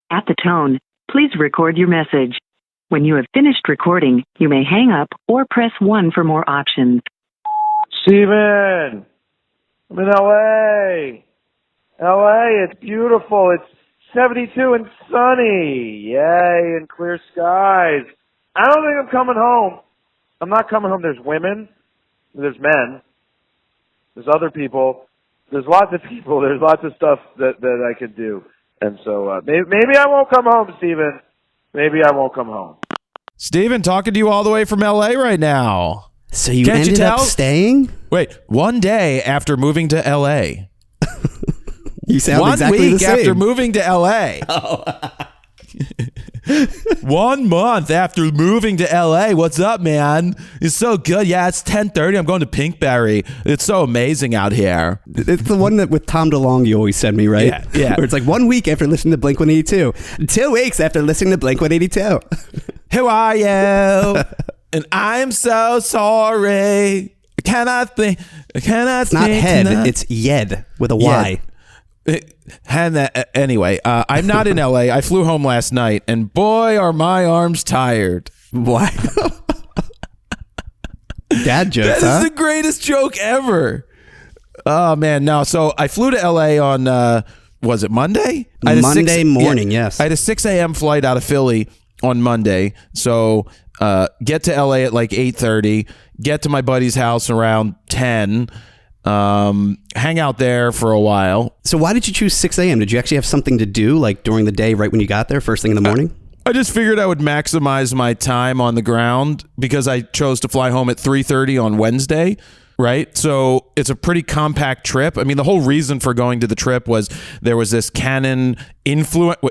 At the tone, please record your message. When you have finished recording, you may hang up or press 1 for more options. Steven, I'm in LA. LA, it's beautiful. It's 72 and sunny. Yay, and clear skies. I don't think I'm coming home. I'm not coming home. There's women. There's men. There's other people. There's lots of people. There's lots of stuff that I could do. And so maybe I won't come home, Steven. Maybe I won't come home. Steven, talking to you all the way from LA right now. So you ended up staying? Wait, one day after moving to LA. You sound exactly the same. 1 week after moving to LA. Oh. 1 month after moving to LA. What's up, man? It's so good. Yeah, it's 10:30. I'm going to Pinkberry. It's so amazing out here. It's the one that with Tom DeLonge you always send me, right? Yeah. Where it's like 1 week after listening to Blink-182. 2 weeks after listening to Blink-182. Who are you? And I'm so sorry. It's not head. It's Yed with a Y. Anyway, I'm not in LA. I flew home last night, and boy, are my arms tired. Why? Dad jokes, That is the greatest joke ever. Oh, man, no. So I flew to LA on, was it Monday? Monday morning, yes. I had a 6 a.m. flight out of Philly on Monday. So get to LA at like 8:30, get to my buddy's house around 10, hang out there for a while. So why did you choose 6 a.m.? Did you actually have something to do like during the day right when you got there, first thing in the morning? I just figured I would maximize my time on the ground because I chose to fly home at 3:30 on Wednesday. Right. So it's a pretty compact trip. I mean, the whole reason for going to the trip was there was this Canon air quote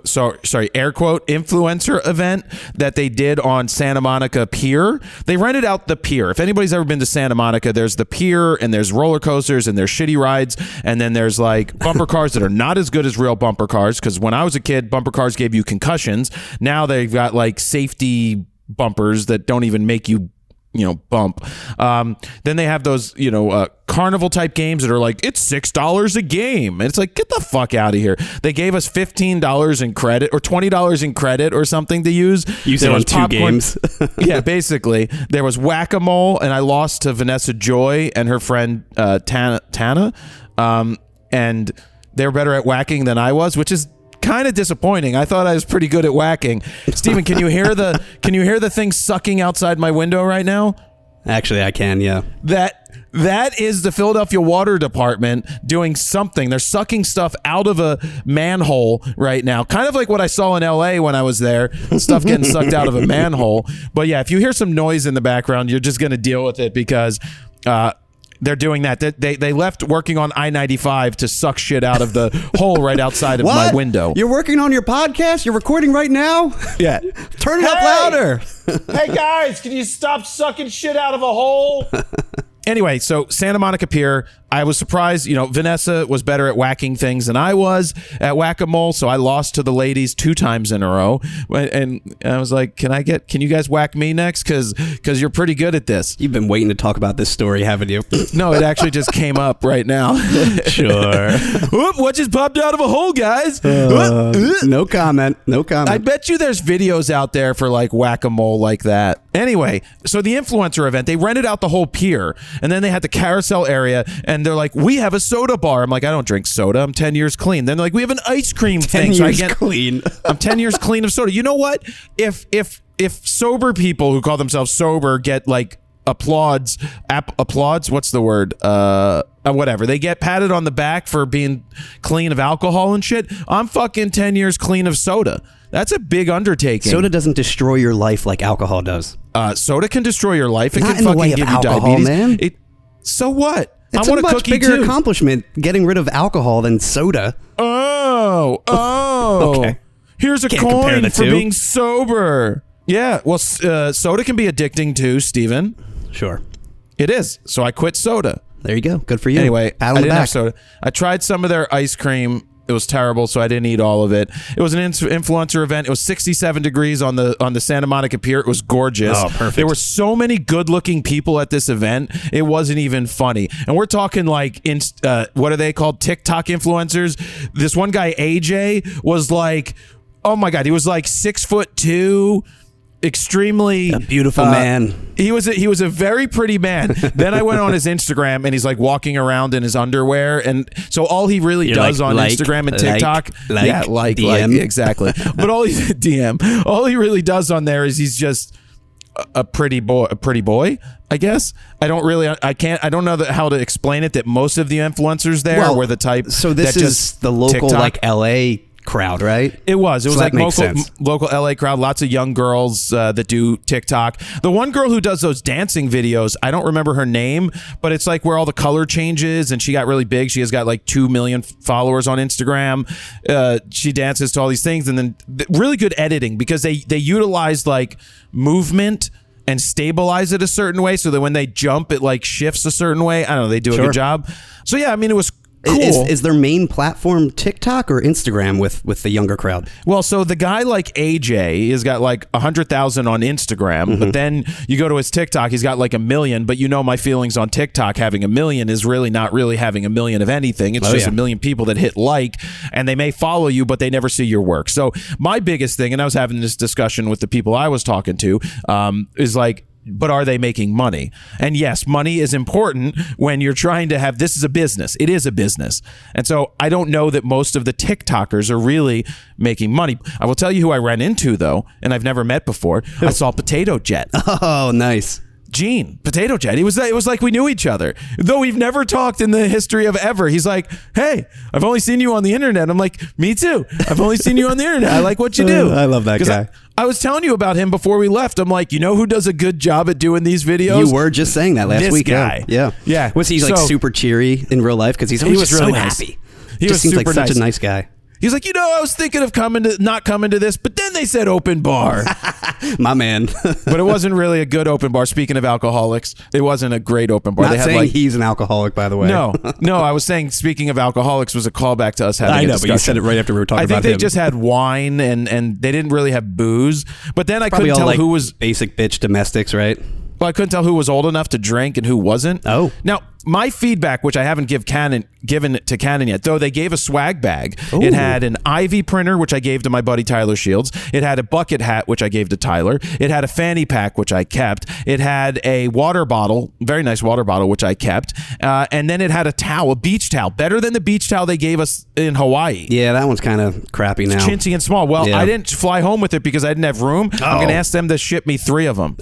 influencer event that they did on Santa Monica Pier. They rented out the pier. If anybody's ever been to Santa Monica, there's the pier and there's roller coasters and there's shitty rides. And then there's like bumper cars that are not as good as real bumper cars. Because when I was a kid, bumper cars gave you concussions. Now they've got like safety bumpers that don't even make you bump. Then they have those, carnival type games that are like, it's $6 a game. And it's like, get the fuck out of here. They gave us $15 in credit or $20 in credit or something to use. Use it on 2 games. Yeah, basically. There was whack-a-mole, and I lost to Vanessa Joy and her friend Tana. And they were better at whacking than I was, which is kind of disappointing. I thought I was pretty good at whacking. Steven, can you hear the thing sucking outside my window right now? Actually, I can, yeah. That is the Philadelphia Water Department doing something. They're sucking stuff out of a manhole right now. Kind of like what I saw in LA when I was there. Stuff getting sucked out of a manhole. But yeah, if you hear some noise in the background, you're just going to deal with it because they're doing that. They left working on I-95 to suck shit out of the hole right outside of my window. You're working on your podcast? You're recording right now? Yeah. Turn it up louder. Hey, guys, can you stop sucking shit out of a hole? Anyway, so Santa Monica Pier, I was surprised, Vanessa was better at whacking things than I was at whack-a-mole, so I lost to the ladies 2 times in a row. And I was like, can you guys whack me next? Because you're pretty good at this. You've been waiting to talk about this story, haven't you? No, it actually just came up right now. Sure. Whoop, what just popped out of a hole, guys? No comment. I bet you there's videos out there for like whack-a-mole like that. Anyway, so the influencer event, they rented out the whole pier, and then they had the carousel area, and they're like, we have a soda bar. I'm like, I don't drink soda. I'm 10 years clean. Then they're like, we have an ice cream thing. 10 years clean. I'm 10 years clean of soda. You know what? If sober people who call themselves sober get like applauds, what's the word? Whatever. They get patted on the back for being clean of alcohol and shit. I'm fucking 10 years clean of soda. That's a big undertaking. Soda doesn't destroy your life like alcohol does. Soda can destroy your life. It Not can in the fucking way of give alcohol, you diabetes. man. So what? It's I want a much bigger too. accomplishment getting rid of alcohol than soda. Oh. Okay. Here's a Can't compare coin the for two. being sober. Yeah, well, soda can be addicting too, Steven. Sure. It is. So I quit soda. There you go. Good for you. Anyway, Pat I on the didn't back. have soda. I tried some of their ice cream. It was terrible, so I didn't eat all of it. It was an influencer event. It was 67 degrees on the Santa Monica Pier. It was gorgeous. Oh, perfect. There were so many good-looking people at this event. It wasn't even funny. And we're talking like, what are they called? TikTok influencers. This one guy, AJ, was like, Oh my God, he was like 6'2", extremely A beautiful man. He was a very pretty man. Then I went on his Instagram and he's like walking around in his underwear, and so all he really does on Instagram and TikTok, DM. exactly. But all he really does on there is he's just a pretty boy, I guess. I don't know how to explain it, that most of the influencers there were the type. So this that is just the local TikTok. like LA crowd, right? It was So like that makes sense. local LA crowd, lots of young girls that do TikTok. The one girl who does those dancing videos, I don't remember her name, but it's like where all the color changes, and she got really big. She has got like 2 million followers on Instagram. She dances to all these things, and then really good editing, because they utilize like movement and stabilize it a certain way, so that when they jump, it like shifts a certain way. I don't know. They do a good job. So yeah, I mean, it was cool. Is their main platform TikTok or Instagram with the younger crowd? Well, so the guy like AJ has got like 100,000 on Instagram, but then you go to his TikTok, he's got like 1 million. But you know my feelings on TikTok, having 1 million is really not really having 1 million of anything. It's just 1 million people that hit like, and they may follow you, but they never see your work. So my biggest thing, and I was having this discussion with the people I was talking to, is like, but are they making money? And yes, money is important when you're trying to have, this is a business. It is a business. And so I don't know that most of the TikTokers are really making money. I will tell you who I ran into though, and I've never met before. I saw Potato Jet. Oh, nice. Gene, Potato Jet. It was like we knew each other, though we've never talked in the history of ever. He's like, hey, I've only seen you on the internet. I'm like, me too. I've only seen you on the internet. I like what you do. I love that guy. I was telling you about him before we left. I'm like, you know who does a good job at doing these videos? You were just saying that last This week. guy. Yeah. Was he like super cheery in real life? Because he was really so happy. He just was seems like super such a nice guy. He's like, I was thinking of not coming to this, but then they said open bar. My man. But it wasn't really a good open bar. Speaking of alcoholics, it wasn't a great open bar. Not saying he's an alcoholic, by the way. No, I was saying speaking of alcoholics was a callback to us having a discussion. But you said it right after we were talking about him. I think they just had wine and they didn't really have booze. But then I couldn't tell like who was basic bitch domestics, right? Well, I couldn't tell who was old enough to drink and who wasn't. Oh. Now, my feedback, which I haven't given it to Canon yet, though they gave a swag bag. Ooh. It had an Ivy printer, which I gave to my buddy Tyler Shields. It had a bucket hat, which I gave to Tyler. It had a fanny pack, which I kept. It had a water bottle, very nice water bottle, which I kept. And then it had a towel, a beach towel, better than the beach towel they gave us in Hawaii. Yeah, that one's kind of crappy now. It's chintzy and small. Well, Yeah. I didn't fly home with it because I didn't have room. I'm going to ask them to ship me 3 of them.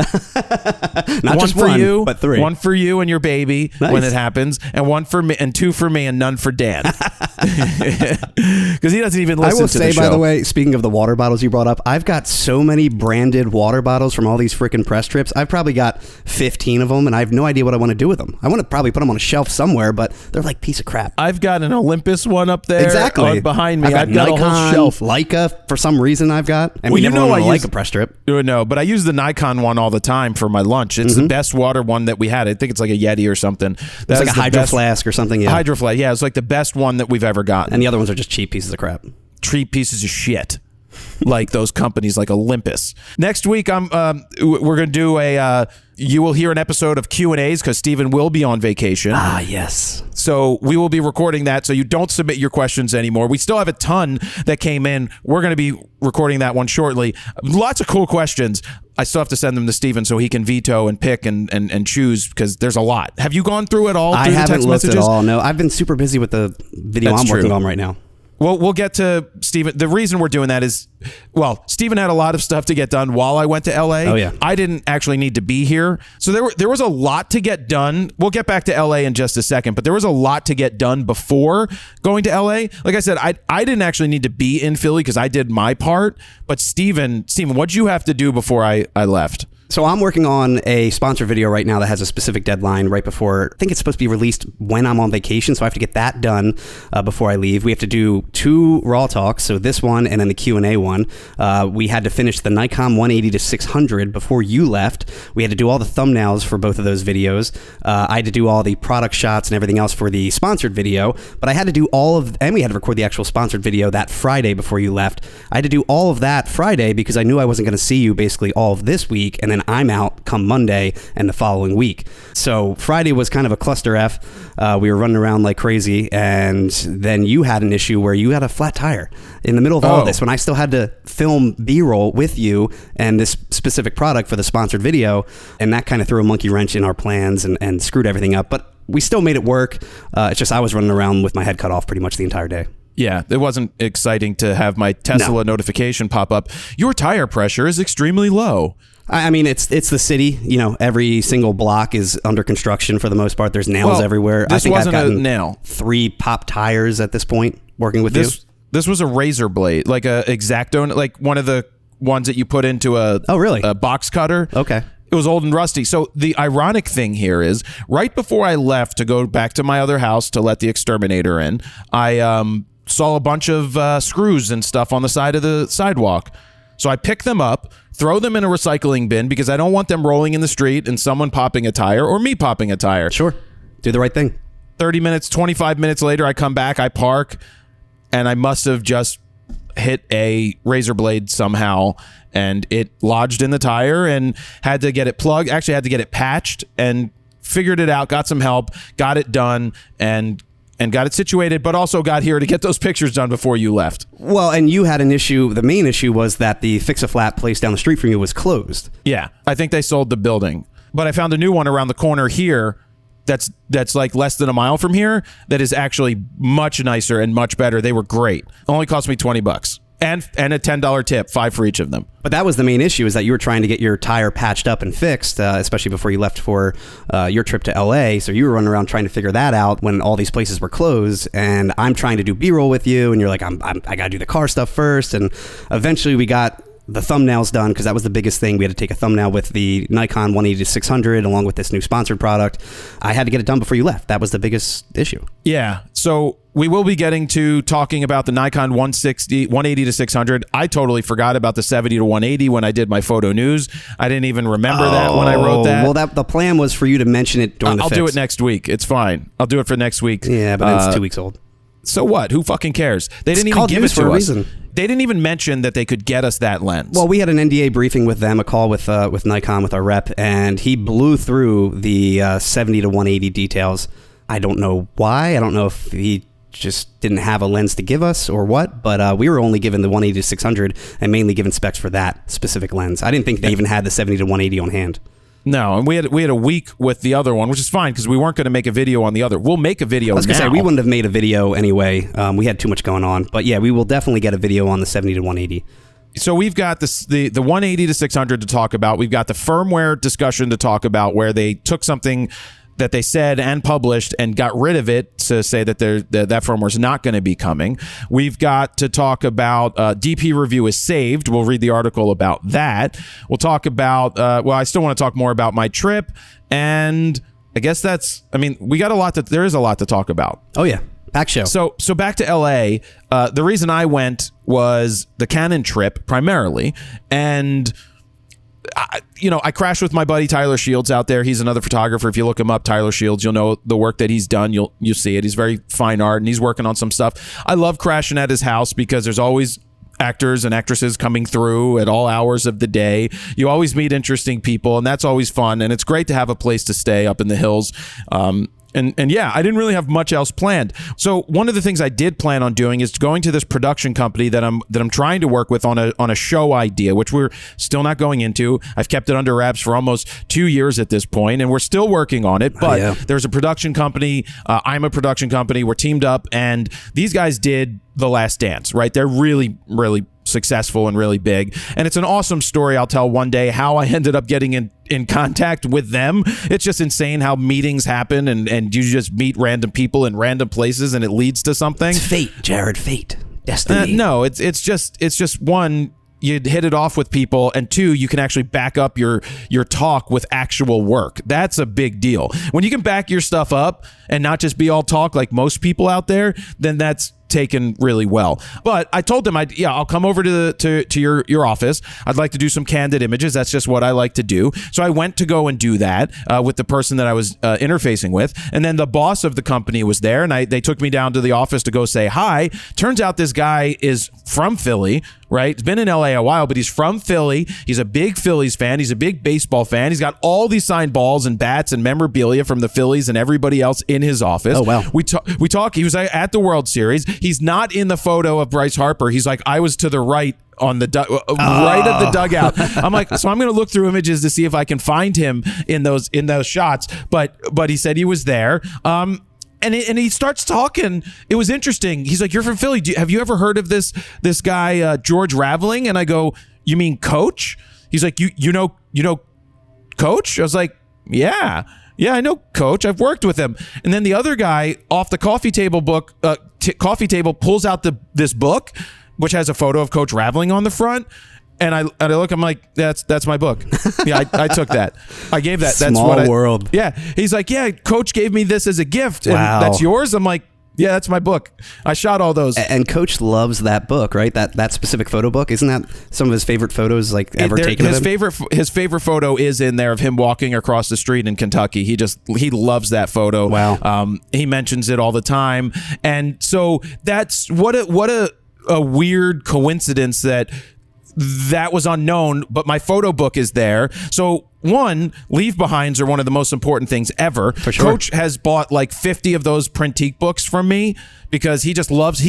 Not one just for one, you, but 3. One for you and your baby when it happens, and 1 for me, and 2 for me, and none for Dan. Because he doesn't even listen to the show. I will say, by the way, speaking of the water bottles you brought up, I've got so many branded water bottles from all these freaking press trips. I've probably got 15 of them, and I have no idea what I want to do with them. I want to probably put them on a shelf somewhere, but they're like piece of crap. I've got an Olympus one up there. Exactly. Behind me. I've got Nikon, a whole shelf. Leica, for some reason I've got. And Well, we never went on a I use- Leica press trip. No, but I use the Nikon one all the time for my lunch. It's the best water one that we had. I think it's like a Yeti or something. It's like a Hydro Flask or something. Yeah. Hydro Flask. Yeah, it's like the best one that we've ever gotten. And the other ones are just cheap pieces of crap. Cheap pieces of shit. Like those companies like Olympus. Next week, we're going to do you will hear an episode of Q&As because Steven will be on vacation. Ah, yes. So we will be recording that so you don't submit your questions anymore. We still have a ton that came in. We're going to be recording that one shortly. Lots of cool questions. I still have to send them to Steven so he can veto and pick and choose because there's a lot. Have you gone through it all? I haven't looked at all. No, I've been super busy with the video That's I'm working true. on right now. Well, we'll get to Steven. The reason we're doing that is, well, Steven had a lot of stuff to get done while I went to LA. Oh, yeah. I didn't actually need to be here. So there was a lot to get done. We'll get back to LA in just a second, but there was a lot to get done before going to LA. Like I said, I didn't actually need to be in Philly because I did my part. But Steven, what'd you have to do before I left? So I'm working on a sponsored video right now that has a specific deadline right before, I think it's supposed to be released when I'm on vacation, so I have to get that done before I leave. We have to do 2 RAWtalks, so this one and then the Q&A one. We had to finish the Nikon 180 to 600 before you left. We had to do all the thumbnails for both of those videos. I had to do all the product shots and everything else for the sponsored video, but I had to do and we had to record the actual sponsored video that Friday before you left. I had to do all of that Friday because I knew I wasn't going to see you basically all of this week, and then I'm out come Monday and the following week. So Friday was kind of a cluster F. We were running around like crazy, and then you had an issue where you had a flat tire in the middle of all of this when I still had to film B-roll with you and this specific product for the sponsored video, and that kind of threw a monkey wrench in our plans and screwed everything up. But we still made it work. It's just I was running around with my head cut off pretty much the entire day. Yeah, it wasn't exciting to have my Tesla notification pop up. Your tire pressure is extremely low. I mean, it's the city. You know, every single block is under construction for the most part. There's nails everywhere. This I think wasn't I've gotten a nail. 3 pop tires at this point working with you. This was a razor blade, like a X-Acto, like one of the ones that you put into a box cutter. Okay. It was old and rusty. So the ironic thing here is, right before I left to go back to my other house to let the exterminator in, I saw a bunch of screws and stuff on the side of the sidewalk. So I pick them up, throw them in a recycling bin because I don't want them rolling in the street and someone popping a tire or me popping a tire. Sure. Do the right thing. 30 minutes, 25 minutes later, I come back, I park, and I must have just hit a razor blade somehow, and it lodged in the tire and had to get it plugged. Actually, had to get it patched and figured it out, got some help, got it done, and got it situated, but also got here to get those pictures done before you left. Well, and you had an issue. The main issue was that the Fix-A-Flat place down the street from you was closed. Yeah, I think they sold the building. But I found a new one around the corner here that's like less than a mile from here that is actually much nicer and much better. They were great. Only cost me $20. And a $10 tip, 5 for each of them. But that was the main issue, is that you were trying to get your tire patched up and fixed, especially before you left for your trip to LA. So you were running around trying to figure that out when all these places were closed. And I'm trying to do B-roll with you, and you're like, I got to do the car stuff first. And eventually we got the thumbnails done, because that was the biggest thing. We had to take a thumbnail with the Nikon 180-600 along with this new sponsored product. I had to get it done before you left. That was the biggest issue. Yeah. So we will be getting to talking about the Nikon 180-600. I totally forgot about the 70-180 when I did my photo news. I didn't even remember that when I wrote that. Well, the plan was for you to mention it during the I'll fix. do it next week. It's fine. I'll do it for next week. Yeah, but it's 2 weeks old. So what? Who fucking cares? They didn't even give it to us. They didn't even mention that they could get us that lens. Well, we had an NDA briefing with them, a call with Nikon, with our rep, and he blew through the 70-180 details. I don't know why. I don't know if he just didn't have a lens to give us or what, but we were only given the 180-600 and mainly given specs for that specific lens. I didn't think they even had the 70-180 on hand. No, and we had a week with the other one, which is fine because we weren't going to make a video on the other. We'll make a video now. I was going to say, we wouldn't have made a video anyway. We had too much going on. But yeah, we will definitely get a video on the 70-180. So we've got the 180-600 to talk about. We've got the firmware discussion to talk about, where they took something that they said and published and got rid of it to say that that firmware is not going to be coming. We've got to talk about DP review is saved. We'll read the article about that. We'll talk about, I still want to talk more about my trip. And I guess we got there is a lot to talk about. Oh yeah. Back show. So back to LA. The reason I went was the Canon trip primarily. And I crashed with my buddy Tyler Shields out there. He's another photographer. If you look him up, Tyler Shields, you'll know the work that he's done. You'll see it. He's very fine art, and he's working on some stuff. I love crashing at his house because there's always actors and actresses coming through at all hours of the day. You always meet interesting people, and that's always fun. And it's great to have a place to stay up in the hills. And yeah, I didn't really have much else planned. So one of the things I did plan on doing is going to this production company that I'm trying to work with on a show idea, which we're still not going into. I've kept it under wraps for almost 2 years at this point, and we're still working on it. But there's a production company. I'm a production company. We're teamed up, and these guys did The Last Dance, right? They're really, really successful and really big, and it's an awesome story. I'll tell one day how I ended up getting in contact with them. It's just insane how meetings happen, and you just meet random people in random places, and it leads to something. It's fate, Jared. Fate, destiny. No, it's just one, you hit it off with people, and 2, you can actually back up your talk with actual work. That's a big deal. When you can back your stuff up and not just be all talk like most people out there, then that's, taken really well. But I told them, I'll come over to your office. I'd like to do some candid images. That's just what I like to do. So I went to go and do that with the person that I was interfacing with. And then the boss of the company was there, and they took me down to the office to go say hi. Turns out this guy is from Philly, right? He's been in LA a while, but he's from Philly. He's a big Phillies fan. He's a big baseball fan. He's got all these signed balls and bats and memorabilia from the Phillies and everybody else in his office. Oh, wow. We talk. He was at the World Series. He's not in the photo of Bryce Harper. He's like, I was to the right on the right of the dugout. I'm like, so I'm going to look through images to see if I can find him in those shots. But he said he was there. And he starts talking. It was interesting. He's like, "You're from Philly. Have you ever heard of this guy George Raveling?" And I go, "You mean Coach?" He's like, "You know Coach?" I was like, "Yeah, I know Coach. I've worked with him." And then the other guy off the coffee table pulls out this book, which has a photo of Coach Raveling on the front. And I look, I'm like, that's my book. Yeah, I took that. I gave that. That's Small what world. Yeah. He's like, yeah, Coach gave me this as a gift. And Wow. that's yours? I'm like, yeah, that's my book. I shot all those. And Coach loves that book, right? That specific photo book. Isn't that some of his favorite photos ever taken of him? His favorite photo is in there of him walking across the street in Kentucky. He loves that photo. Wow. He mentions it all the time. And so that's what a weird coincidence that was unknown, but my photo book is there. So one, leave behinds are one of the most important things ever. For sure. Coach has bought like 50 of those Printique books from me because he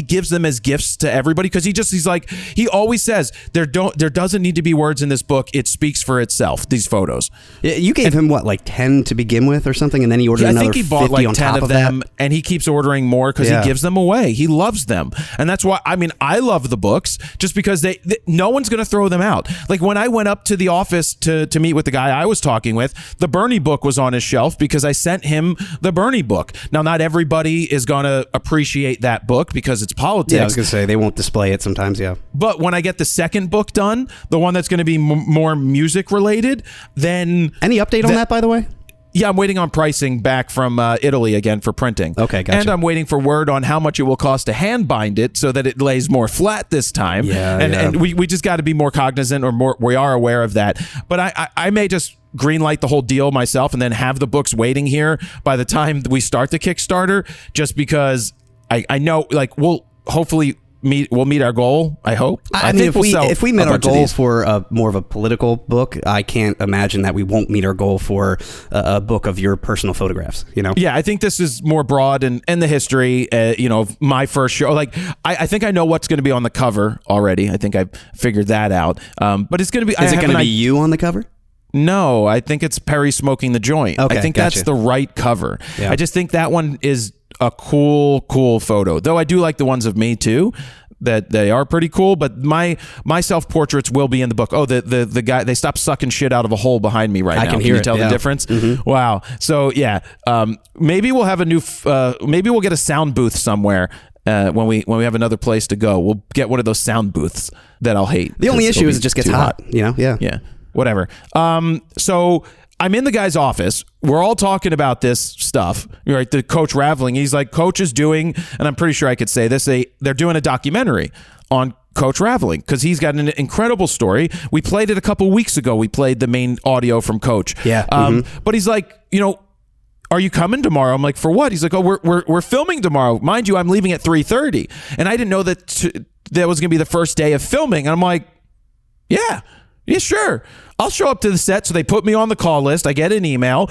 gives them as gifts to everybody because he's like, he always says there doesn't need to be words in this book. It speaks for itself, these photos. You gave him what, like 10 to begin with or something, and then he ordered another 50 on top of that? I think he bought like 10 of them, and he keeps ordering more because he gives them away. He loves them. And that's why, I love the books just because no one's going to throw them out. Like when I went up to the office to meet with the guy I was talking with, the Bernie book was on his shelf because I sent him the Bernie book. Now, not everybody is going to appreciate that book because it's politics. Yeah, I was going to say, they won't display it sometimes, yeah. But when I get the second book done, the one that's going to be more music related, then... Any update on that, by the way? Yeah, I'm waiting on pricing back from Italy again for printing. Okay, gotcha. And I'm waiting for word on how much it will cost to hand bind it so that it lays more flat this time. Yeah, and we just got to be more cognizant we are aware of that. But I may just greenlight the whole deal myself and then have the books waiting here by the time we start the Kickstarter, just because I know, like, we'll hopefully meet our goal. I hope. I mean, if we met our goal for more of a political book, I can't imagine that we won't meet our goal for a book of your personal photographs. Yeah, I think this is more broad and the history. Of my first show. Like, I think I know what's going to be on the cover already. I think I've figured that out. But it's going to be. Is it going to be you on the cover? No, I think it's Perry smoking the joint. Okay, I think gotcha. that's the right cover. Yeah. I just think that one is a cool photo. Though I do like the ones of me too. That they are pretty cool, but my self-portraits will be in the book. Oh, the guy, they stopped sucking shit out of a hole behind me right now. Can hear you tell it, the difference? Mm-hmm. Wow. So yeah, maybe we'll have maybe we'll get a sound booth somewhere. When we have another place to go, we'll get one of those sound booths that I'll hate. The only issue is it just gets hot. Yeah. Whatever. So I'm in the guy's office. We're all talking about this stuff, right? The Coach Raveling. He's like, Coach is doing, and I'm pretty sure I could say this, they're doing a documentary on Coach Raveling because he's got an incredible story. We played it a couple weeks ago. We played the main audio from Coach. Yeah. But he's like, are you coming tomorrow? I'm like, for what? He's like, oh, we're filming tomorrow. Mind you, I'm leaving at 3:30. And I didn't know that was going to be the first day of filming. And I'm like, yeah, sure. I'll show up to the set. So they put me on the call list. I get an email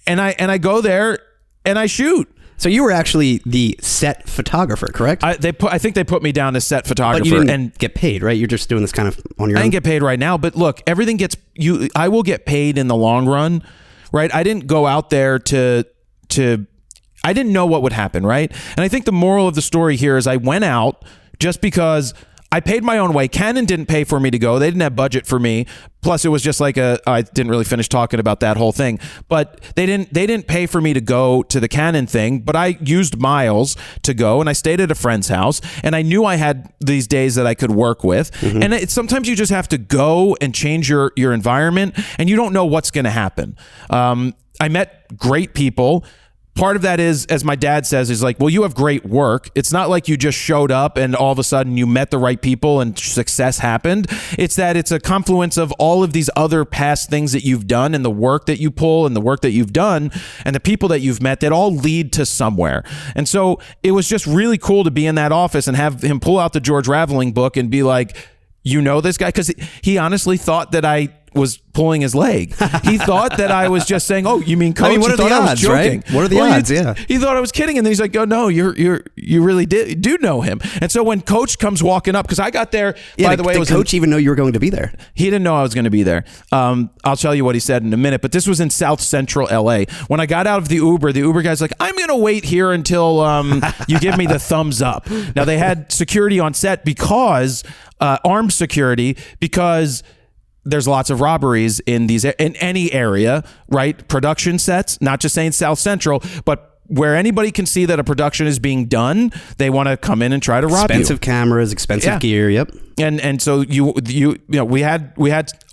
and I go there and I shoot. So you were actually the set photographer, correct? I think they put me down as set photographer. But you didn't get paid, right? You're just doing this kind of on your own? I didn't get paid right now, but look, everything I will get paid in the long run, right? I didn't go out there to I didn't know what would happen, right? And I think the moral of the story here is I went out just because I paid my own way. Canon didn't pay for me to go. They didn't have budget for me. Plus, it was just like I didn't really finish talking about that whole thing. But they didn't pay for me to go to the Canon thing. But I used miles to go, and I stayed at a friend's house. And I knew I had these days that I could work with. Mm-hmm. And sometimes you just have to go and change your environment, and you don't know what's going to happen. I met great people. part of that is, as my dad says, is like, well, you have great work. It's not like you just showed up and all of a sudden you met the right people and success happened. It's that it's a confluence of all of these other past things that you've done and the work that you pull and the work that you've done and the people that you've met that all lead to somewhere. And so it was just really cool to be in that office and have him pull out the George Raveling book and be like, you know this guy? Because he honestly thought that I was pulling his leg. He thought that I was just saying, "Oh, you mean coach?" I mean, what He are the thought I was odds, joking. right? What are the odds? Yeah. He thought I was kidding, and then he's like, "Oh no, you really do know him." And so when coach comes walking up, because I got there, by the way, did coach even know you were going to be there? He didn't know I was going to be there. I'll tell you what he said in a minute, but this was in South Central LA. When I got out of the Uber guy's like, "I'm going to wait here until you give me the thumbs up." Now they had security on set because armed security, because there's lots of robberies in any area, right? Production sets, not just saying South Central, but where anybody can see that a production is being done, they want to come in and try to rob you. Expensive cameras, expensive gear. Yep. And so you know we had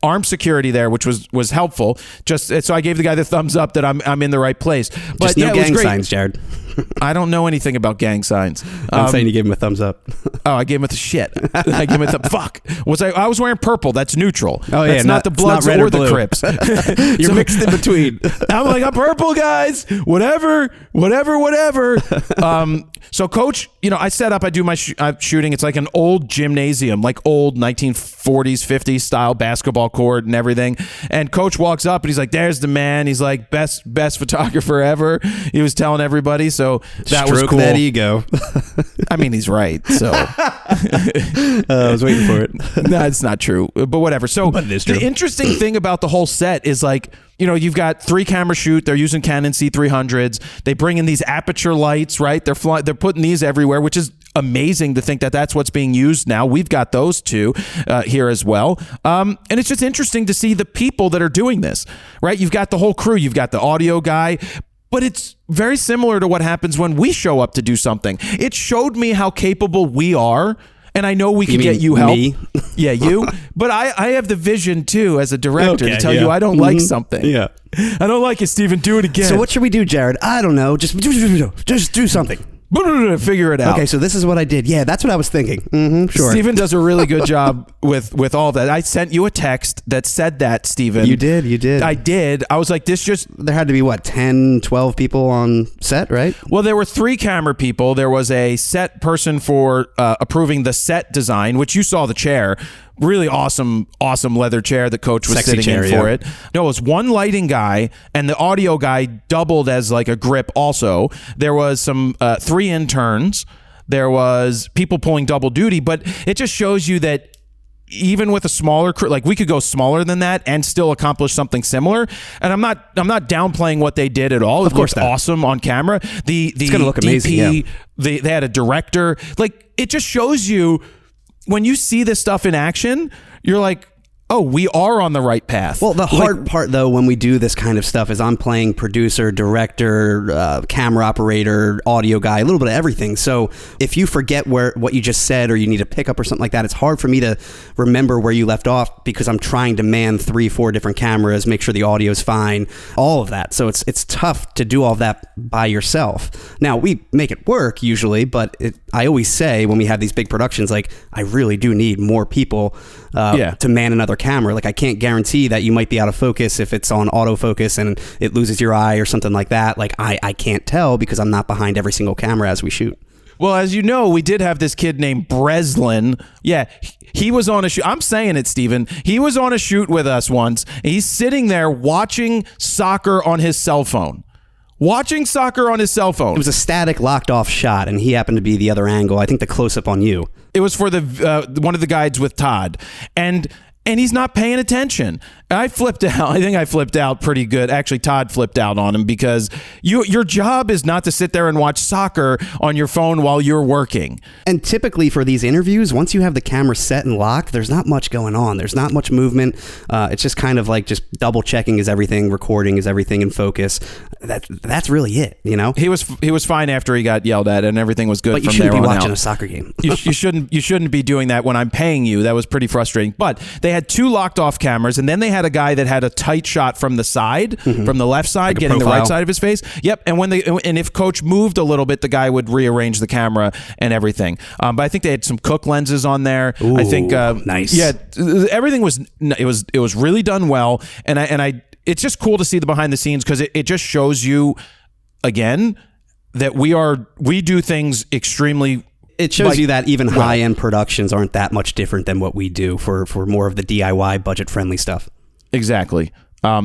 armed security there, which was helpful. Just so I gave the guy the thumbs up that I'm in the right place. But just no gang signs, Jared. I don't know anything about gang signs. I'm saying you gave him a thumbs up. Oh, I gave him a shit. I gave him a fuck. I was wearing purple. That's neutral. Oh yeah, that's not the Bloods or the Crips. You're mixed in between. I'm like, I'm purple, guys. Whatever. So coach, I set up. I do my shooting. It's like an old gymnasium, like old 1940s, 50s style basketball court and everything. And coach walks up and he's like, "There's the man." He's like, best photographer ever. He was telling everybody. So that was cool. That ego. I mean, he's right. So I was waiting for it. No, it's not true, but whatever. So but it is true. The interesting thing about the whole set is like, you've got 3-camera shoot. They're using Canon C300s. They bring in these aperture lights, right? They're putting these everywhere, which is amazing to think that that's what's being used now. We've got those two here as well. And it's just interesting to see the people that are doing this, right? You've got the whole crew. You've got the audio guy. But it's very similar to what happens when we show up to do something. It showed me how capable we are. And I know we can get you help. Me? Yeah, you. But I have the vision, too, as a director to tell you I don't like something. Yeah. I don't like it, Steven. Do it again. So what should we do, Jared? I don't know. Just do something. Figure it out. Okay, so this is what I did. Yeah, that's what I was thinking. Sure. Steven does a really good job with all that. I sent you a text that said that, Steven. You did. I did. I was like, there had to be, 10, 12 people on set, right? Well, there were 3 camera people. There was a set person for approving the set design, which you saw the chair. Really awesome leather chair. The coach was sitting in for it. No, it was 1 lighting guy, and the audio guy doubled as like a grip also. There was some 3 interns. There was people pulling double duty, but it just shows you that even with a smaller crew, like we could go smaller than that and still accomplish something similar. And I'm not downplaying what they did at all. It looked awesome on camera. It's gonna look amazing. DP, they had a director. Like, it just shows you, when you see this stuff in action, you're like, oh, we are on the right path. Well, the hard part, though, when we do this kind of stuff is I'm playing producer, director, camera operator, audio guy, a little bit of everything. So if you forget what you just said, or you need a pickup or something like that, it's hard for me to remember where you left off, because I'm trying to man 3-4 different cameras, make sure the audio is fine, all of that. So it's tough to do all of that by yourself. Now, we make it work usually, but I always say when we have these big productions, like, I really do need more people to man another camera. Like, I can't guarantee that you might be out of focus if it's on autofocus and it loses your eye or something like that. Like, I can't tell because I'm not behind every single camera as we shoot. Well, as you know, we did have this kid named Breslin. Yeah, he was on a shoot. I'm saying it, Steven. He was on a shoot with us once. He's sitting there watching soccer on his cell phone. It was a static, locked-off shot, and he happened to be the other angle. I think the close-up on you. It was for one of the guides with Todd. And he's not paying attention. I flipped out. I think I flipped out pretty good. Actually, Todd flipped out on him, because your job is not to sit there and watch soccer on your phone while you're working. And typically for these interviews, once you have the camera set and locked, there's not much going on. There's not much movement. It's just kind of like just double checking is everything, recording is everything in focus. that's really it, you know. He was fine after he got yelled at, and everything was good. But you from shouldn't there be on watching out. a soccer game. you shouldn't be doing that when I'm paying you. That was pretty frustrating. But they had 2 locked off cameras, and then they had a guy that had a tight shot from the side, from the left side, Like a getting the profile. right side of his face. Yep. And if coach moved a little bit, the guy would rearrange the camera and everything. But I think they had some Cook lenses on there. Ooh, I think nice. Yeah, everything was really done well, and it's just cool to see the behind the scenes because it just shows you again that we do things extremely. It shows you that even high-end productions aren't that much different than what we do for more of the DIY budget-friendly stuff. Exactly.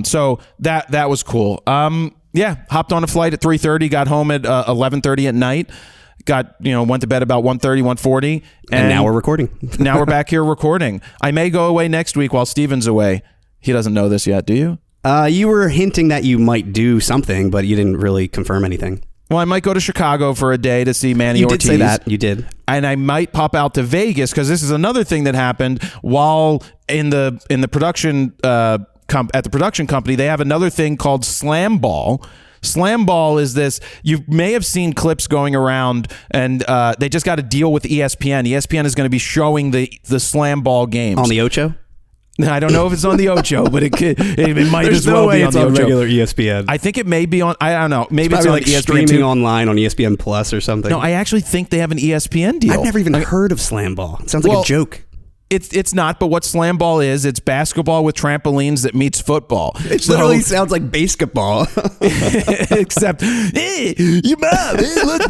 So that was cool. Hopped on a flight at 3:30, got home at 11:30 at night. Went to bed about 1:30, 1:40. And now we're recording. Now we're back here recording. I may go away next week while Steven's away. He doesn't know this yet, do you? You were hinting that you might do something, but you didn't really confirm anything. Well, I might go to Chicago for a day to see Manny Ortiz. You did say that. You did. And I might pop out to Vegas because this is another thing that happened while in the production at the production company. They have another thing called Slam Ball. Slam Ball is this. You may have seen clips going around, and they just got a deal with ESPN. ESPN is going to be showing the Slam Ball games On the Ocho? I don't know if it's on the Ocho, but it might There's as well no way be on it's the on Ocho. regular ESPN. I think it may be on. I don't know. Maybe it's on like ESPN streaming too. online on ESPN Plus or something. No, I actually think they have an ESPN deal. I've never even heard of Slam Ball. It sounds like a joke. It's not, but what Slam Ball is, it's basketball with trampolines that meets football. It literally sounds like basketball. Except, hey, your mom, hey, look.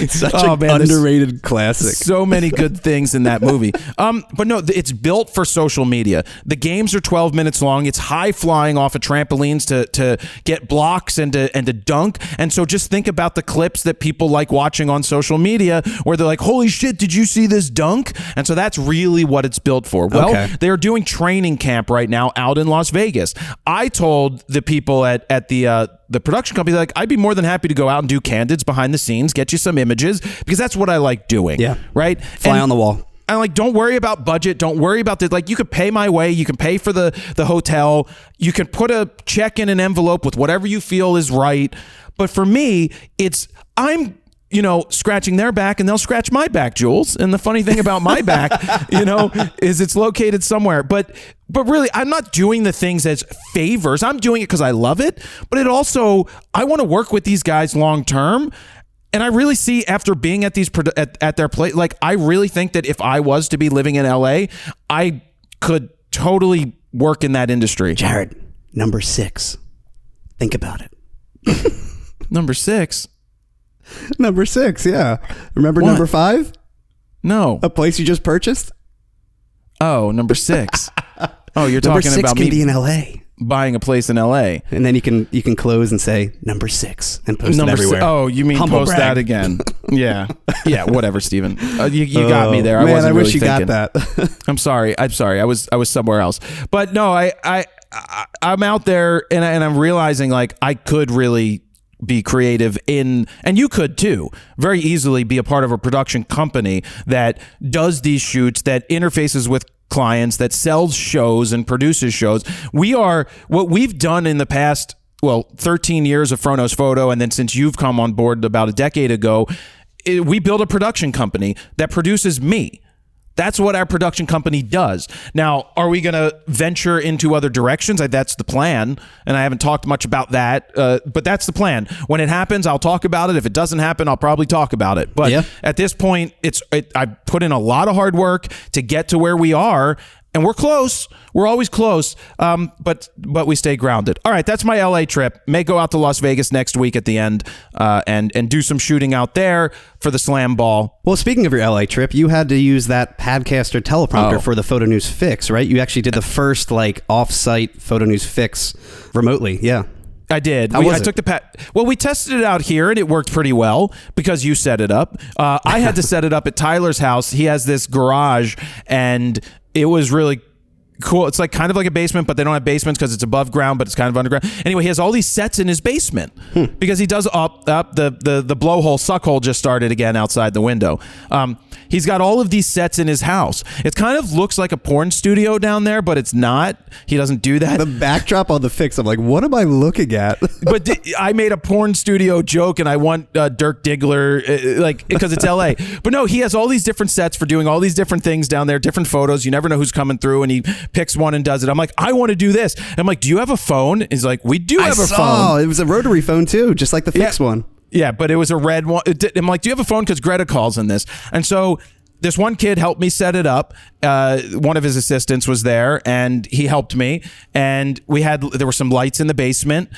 Such an underrated classic. So many good things in that movie. But no, it's built for social media. The games are 12 minutes long. It's high flying off of trampolines to get blocks and to dunk. And so just think about the clips that people like watching on social media where they're like, holy shit, did you see this dunk? And so that's really what it's built for. Well, they're doing training camp right now out in Las Vegas. I told the people at the production company, like, I'd be more than happy to go out and do candids behind the scenes, get you some images, because that's what I like doing. Yeah. Right? Fly on the wall. I'm like, don't worry about budget. Don't worry about the, like, you could pay my way. You can pay for the hotel. You can put a check in an envelope with whatever you feel is right. But for me, I'm scratching their back and they'll scratch my back, Jules. And the funny thing about my back, is it's located somewhere. But really, I'm not doing the things as favors. I'm doing it because I love it. But it also, I want to work with these guys long term. And I really see, after being at these at their place, like, I really think that if I was to be living in LA, I could totally work in that industry. Jared, number 6. Think about it. Number 6. Number 6, yeah. Remember What? number 5? No. A place you just purchased? Oh, number 6. Oh, you're Number talking 6 about can me be in LA. buying a place in LA. And then you can close and say number 6 and post it everywhere. Oh, you mean Humble post brag. that again? Yeah. Whatever, Steven. You got me there. Man, I wasn't I wish really you thinking. got that. I'm sorry. I was somewhere else. But no, I'm out there and I'm realizing, like, I could really be creative and you could too, very easily be a part of a production company that does these shoots, that interfaces with clients, that sells shows and produces shows. What we've done in the past, 13 years of Frono's Photo, and then since you've come on board about a decade ago, we built a production company that produces me. That's what our production company does. Now, are we going to venture into other directions? That's the plan, and I haven't talked much about that, but that's the plan. When it happens, I'll talk about it. If it doesn't happen, I'll probably talk about it. But at this point, I put in a lot of hard work to get to where we are, and we're close. We're always close, but we stay grounded. All right, that's my LA trip. May go out to Las Vegas next week at the end and do some shooting out there for the Slam Ball. Well, speaking of your LA trip, you had to use that Padcaster teleprompter for the Photo News Fix, right? You actually did the first off-site Photo News Fix remotely. Yeah. I did. How was I it? took we tested it out here and it worked pretty well because you set it up. I had to set it up at Tyler's house. He has this garage and it was really cool. It's like kind of like a basement, but they don't have basements because it's above ground, but it's kind of underground. Anyway, he has all these sets in his basement because he does up the blowhole suck hole just started again outside the window. He's got all of these sets in his house. It kind of looks like a porn studio down there, but it's not. He doesn't do that. The backdrop on the fix, I'm like, what am I looking at? But I made a porn studio joke, and I want Dirk Diggler, like, because it's LA. But no, he has all these different sets for doing all these different things down there, different photos. You never know who's coming through, and he picks one and does it. I'm like, I want to do this. I'm like, do you have a phone? He's like, we do have a phone. It was a rotary phone too, just like the fix one. Yeah, but it was a red one. I'm like, do you have a phone? Because Greta calls in this. And so this one kid helped me set it up. One of his assistants was there, and he helped me. And there were some lights in the basement.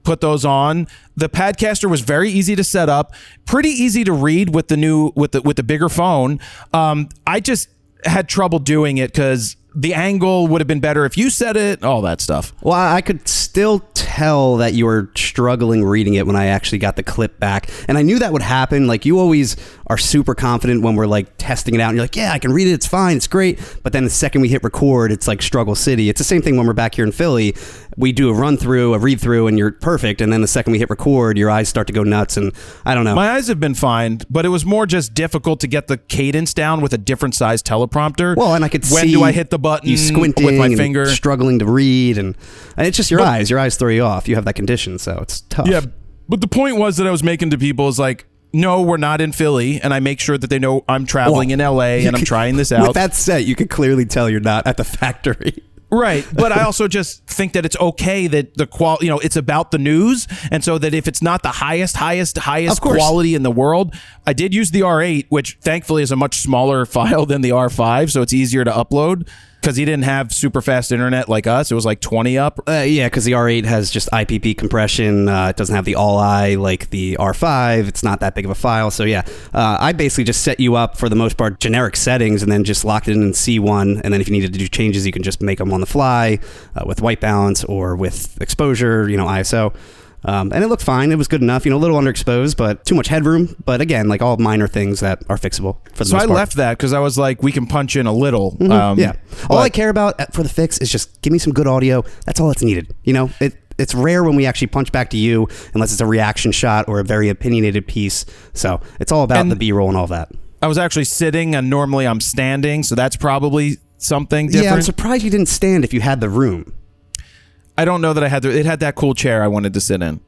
Put those on. The Padcaster was very easy to set up, pretty easy to read with the bigger phone. I just had trouble doing it because the angle would have been better if you said it, all that stuff. Well, I could still tell that you were struggling reading it when I actually got the clip back. And I knew that would happen. Like, you always are super confident when we're like testing it out and you're like, yeah, I can read it. It's fine. It's great. But then the second we hit record, it's like struggle city. It's the same thing when we're back here in Philly. We do a run through, a read through, and you're perfect. And then the second we hit record, your eyes start to go nuts. And I don't know. My eyes have been fine, but it was more just difficult to get the cadence down with a different size teleprompter. Well, and I could when see do I hit the button you squinting with my and finger, struggling to read, and it's just your eyes. Your eyes throw you off. You have that condition, so it's tough. Yeah, but the point was that I was making to people is like, no, we're not in Philly, and I make sure that they know I'm traveling in LA and I'm trying this out. With that set, you could clearly tell you're not at the factory. Right, but I also just think that it's okay that the quality, it's about the news, and so that if it's not the highest quality in the world, I did use the R8, which thankfully is a much smaller file than the R5, so it's easier to upload. Because he didn't have super fast internet like us. It was like 20 up. Yeah, because the R8 has just IPP compression. It doesn't have the all-I like the R5. It's not that big of a file. So yeah, I basically just set you up, for the most part, generic settings, and then just locked it in C1. And then if you needed to do changes, you can just make them on the fly with white balance or with exposure, ISO. And it looked fine. It was good enough, a little underexposed, but too much headroom. But again, like all minor things that are fixable for the most part. So I left that because I was like, we can punch in a little. Yeah. All I care about for the fix is just give me some good audio. That's all that's needed. It's rare when we actually punch back to you unless it's a reaction shot or a very opinionated piece. So it's all about the B-roll and all that. I was actually sitting, and normally I'm standing, so that's probably something different. Yeah, I'm surprised you didn't stand if you had the room. I don't know that I had it had that cool chair I wanted to sit in.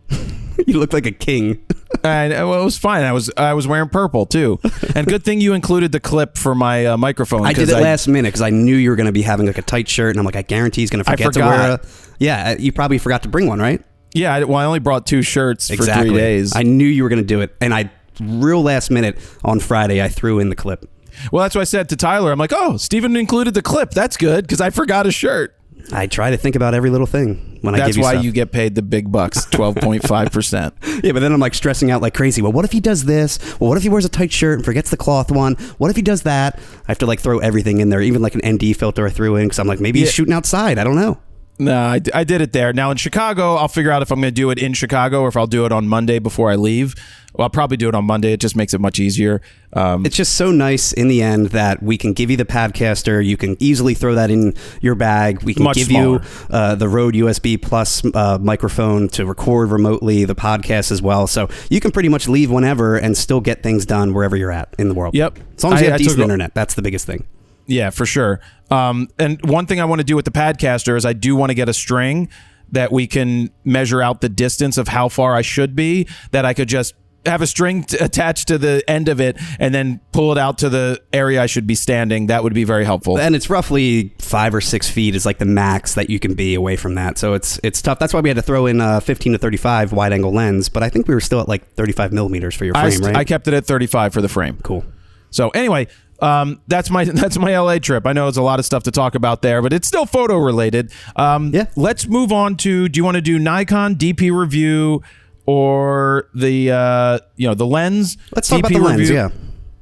You looked like a king. And it was fine. I was wearing purple too. And good thing you included the clip for my microphone. I did it last minute because I knew you were going to be having like a tight shirt, and I'm like, I guarantee he's going to forget to wear Yeah, you probably forgot to bring one, right? Yeah, I only brought 2 shirts for 3 days. I knew you were going to do it, and real last minute on Friday, I threw in the clip. Well, that's what I said to Tyler. I'm like, oh, Steven included the clip. That's good because I forgot a shirt. I try to think about every little thing when I give you stuff. That's why you get paid the big bucks, 12.5%. Yeah, but then I'm like stressing out like crazy. Well, what if he does this? Well, what if he wears a tight shirt and forgets the cloth one? What if he does that? I have to like throw everything in there, even like an ND filter I threw in because I'm like, maybe he's shooting outside. I don't know. No, I did it there. Now in Chicago, I'll figure out if I'm going to do it in Chicago or if I'll do it on Monday before I leave. Well, I'll probably do it on Monday. It just makes it much easier. It's just so nice in the end that we can give you the Padcaster. You can easily throw that in your bag. We can give you the Rode USB Plus microphone to record remotely, the podcast as well. So you can pretty much leave whenever and still get things done wherever you're at in the world. Yep. As long as you have decent internet. That's the biggest thing. Yeah, for sure. And one thing I want to do with the Padcaster is I do want to get a string that we can measure out the distance of how far I should be, that I could just have a string attached to the end of it and then pull it out to the area I should be standing. That would be very helpful. And it's roughly 5 or 6 feet is like the max that you can be away from that. So it's tough. That's why we had to throw in a 15 to 35 wide angle lens, but I think we were still at like 35 millimeters for your frame, right? I kept it at 35 for the frame. Cool. So anyway, that's my LA trip. I know it's a lot of stuff to talk about there, but it's still photo related. Yeah. Let's move on to, do you want to do Nikon DP review or the lens? Let's talk about the lens, yeah.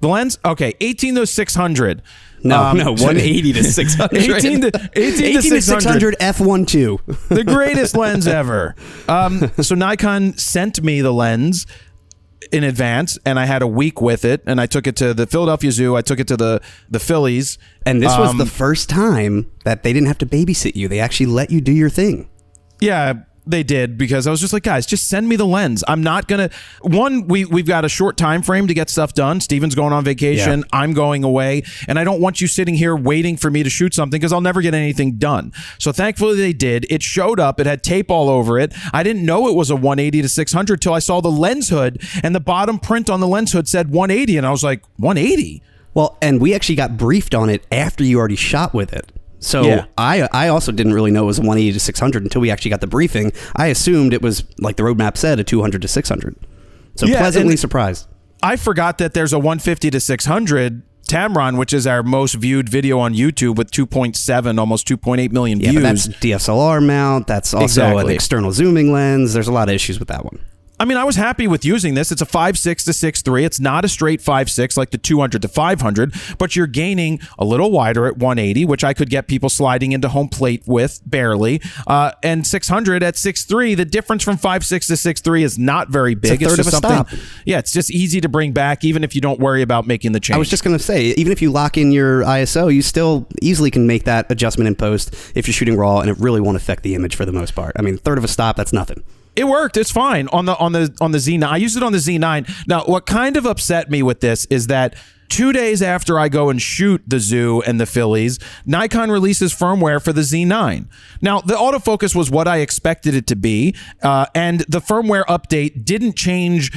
The lens? Okay, 18 to 600. No, 180 to 600. 18 to 600 f1.2. The greatest lens ever. So Nikon sent me the lens. in advance, and I had a week with it, and I took it to the Philadelphia Zoo. I took it to the Phillies. And this was the first time that they didn't have to babysit you. They actually let you do your thing. Yeah, they did, because I was just like, guys, just send me the lens. I'm not gonna. We've got a short time frame to get stuff done. Steven's going on vacation. Yeah. I'm going away, and I don't want you sitting here waiting for me to shoot something, because I'll never get anything done. So thankfully they did. It showed up. It had tape all over it. I didn't know it was a 180 to 600 till I saw the lens hood, and the bottom print on the lens hood said 180, and I was like, 180? Well, and we actually got briefed on it after you already shot with it. So yeah. I also didn't really know it was a 180 to 600 until we actually got the briefing. I assumed it was, like the roadmap said, a 200 to 600. So yeah, pleasantly surprised. I forgot that there's a 150 to 600 Tamron, which is our most viewed video on YouTube with 2.7, almost 2.8 million views. But that's DSLR mount. That's also an external zooming lens. There's a lot of issues with that one. I mean, I was happy with using this. It's a 5.6 to 6.3. It's not a straight 5.6 like the 200 to 500, but you're gaining a little wider at 180, which I could get people sliding into home plate with barely. And 600 at 6.3, the difference from 5.6 to 6.3 is not very big. It's a third of a stop. Yeah, it's just easy to bring back, even if you don't worry about making the change. I was just going to say, even if you lock in your ISO, you still easily can make that adjustment in post if you're shooting RAW, and it really won't affect the image for the most part. I mean, third of a stop, that's nothing. It worked. It's fine on the Z9. I used it on the Z9. Now, what kind of upset me with this is that 2 days after I go and shoot the Zoo and the Phillies, Nikon releases firmware for the Z9. Now, the autofocus was what I expected it to be, and the firmware update didn't change.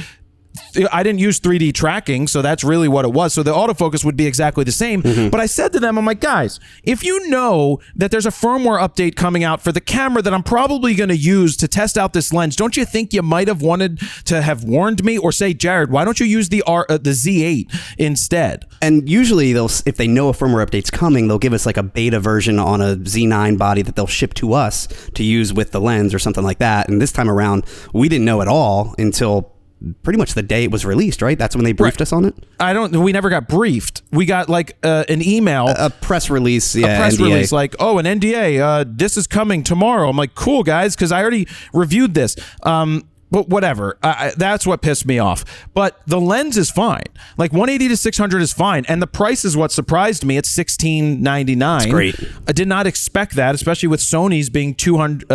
I didn't use 3D tracking, so that's really what it was. So the autofocus would be exactly the same. But I said to them, I'm like, guys, if you know that there's a firmware update coming out for the camera that I'm probably going to use to test out this lens, don't you think you might have wanted to have warned me, or say, Jared, why don't you use the Z8 instead? And usually, if they know a firmware update's coming, they'll give us like a beta version on a Z9 body that they'll ship to us to use with the lens or something like that. And this time around, we didn't know at all until pretty much the day it was released, right? That's when they briefed us on it? We never got briefed. We got like an email. A press release, yeah. A press NDA. release, like, oh, an NDA. This is coming tomorrow. I'm like, cool, guys, because I already reviewed this. But whatever. That's what pissed me off. But the lens is fine. Like 180 to 600 is fine. And the price is what surprised me. It's $16.99. It's great. I did not expect that, especially with Sony's being $200.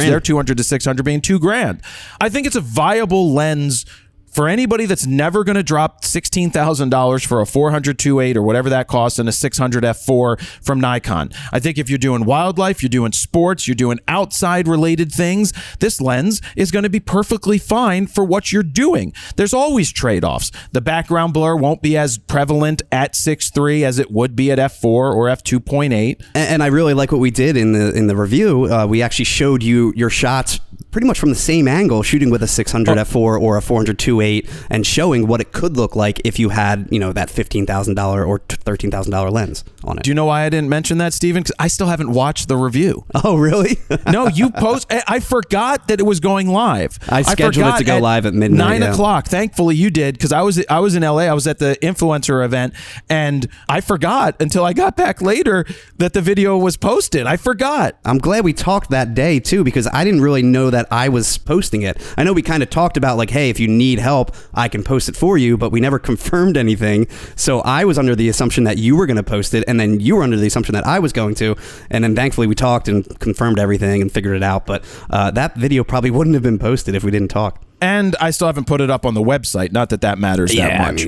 Their 200 to 600 being $2,000. I think it's a viable lens for anybody that's never going to drop $16,000 for a 400 2.8 or whatever that costs and a 600 f4 from Nikon. I think if you're doing wildlife, you're doing sports, you're doing outside related things, this lens is going to be perfectly fine for what you're doing. There's always trade-offs. The background blur won't be as prevalent at 6.3 as it would be at f4 or f2.8. And I really like what we did in the review. We actually showed you your shots pretty much from the same angle, shooting with a 600 f4 or a 400 2.8, and showing what it could look like if you had, that $15,000 or $13,000 lens on it. Do you know why I didn't mention that, Steven? Because I still haven't watched the review. Oh, really? No, you post. I forgot that it was going live. I scheduled it to go live at midnight. 9 o'clock. Thankfully, you did, because I was in LA. I was at the influencer event, and I forgot until I got back later that the video was posted. I forgot. I'm glad we talked that day too, because I didn't really know that I was posting it. I know we kind of talked about like, hey, if you need help, I can post it for you, but we never confirmed anything. So I was under the assumption that you were going to post it, and then you were under the assumption that I was going to. And then thankfully we talked and confirmed everything and figured it out. But that video probably wouldn't have been posted if we didn't talk. And I still haven't put it up on the website. Not that matters that much.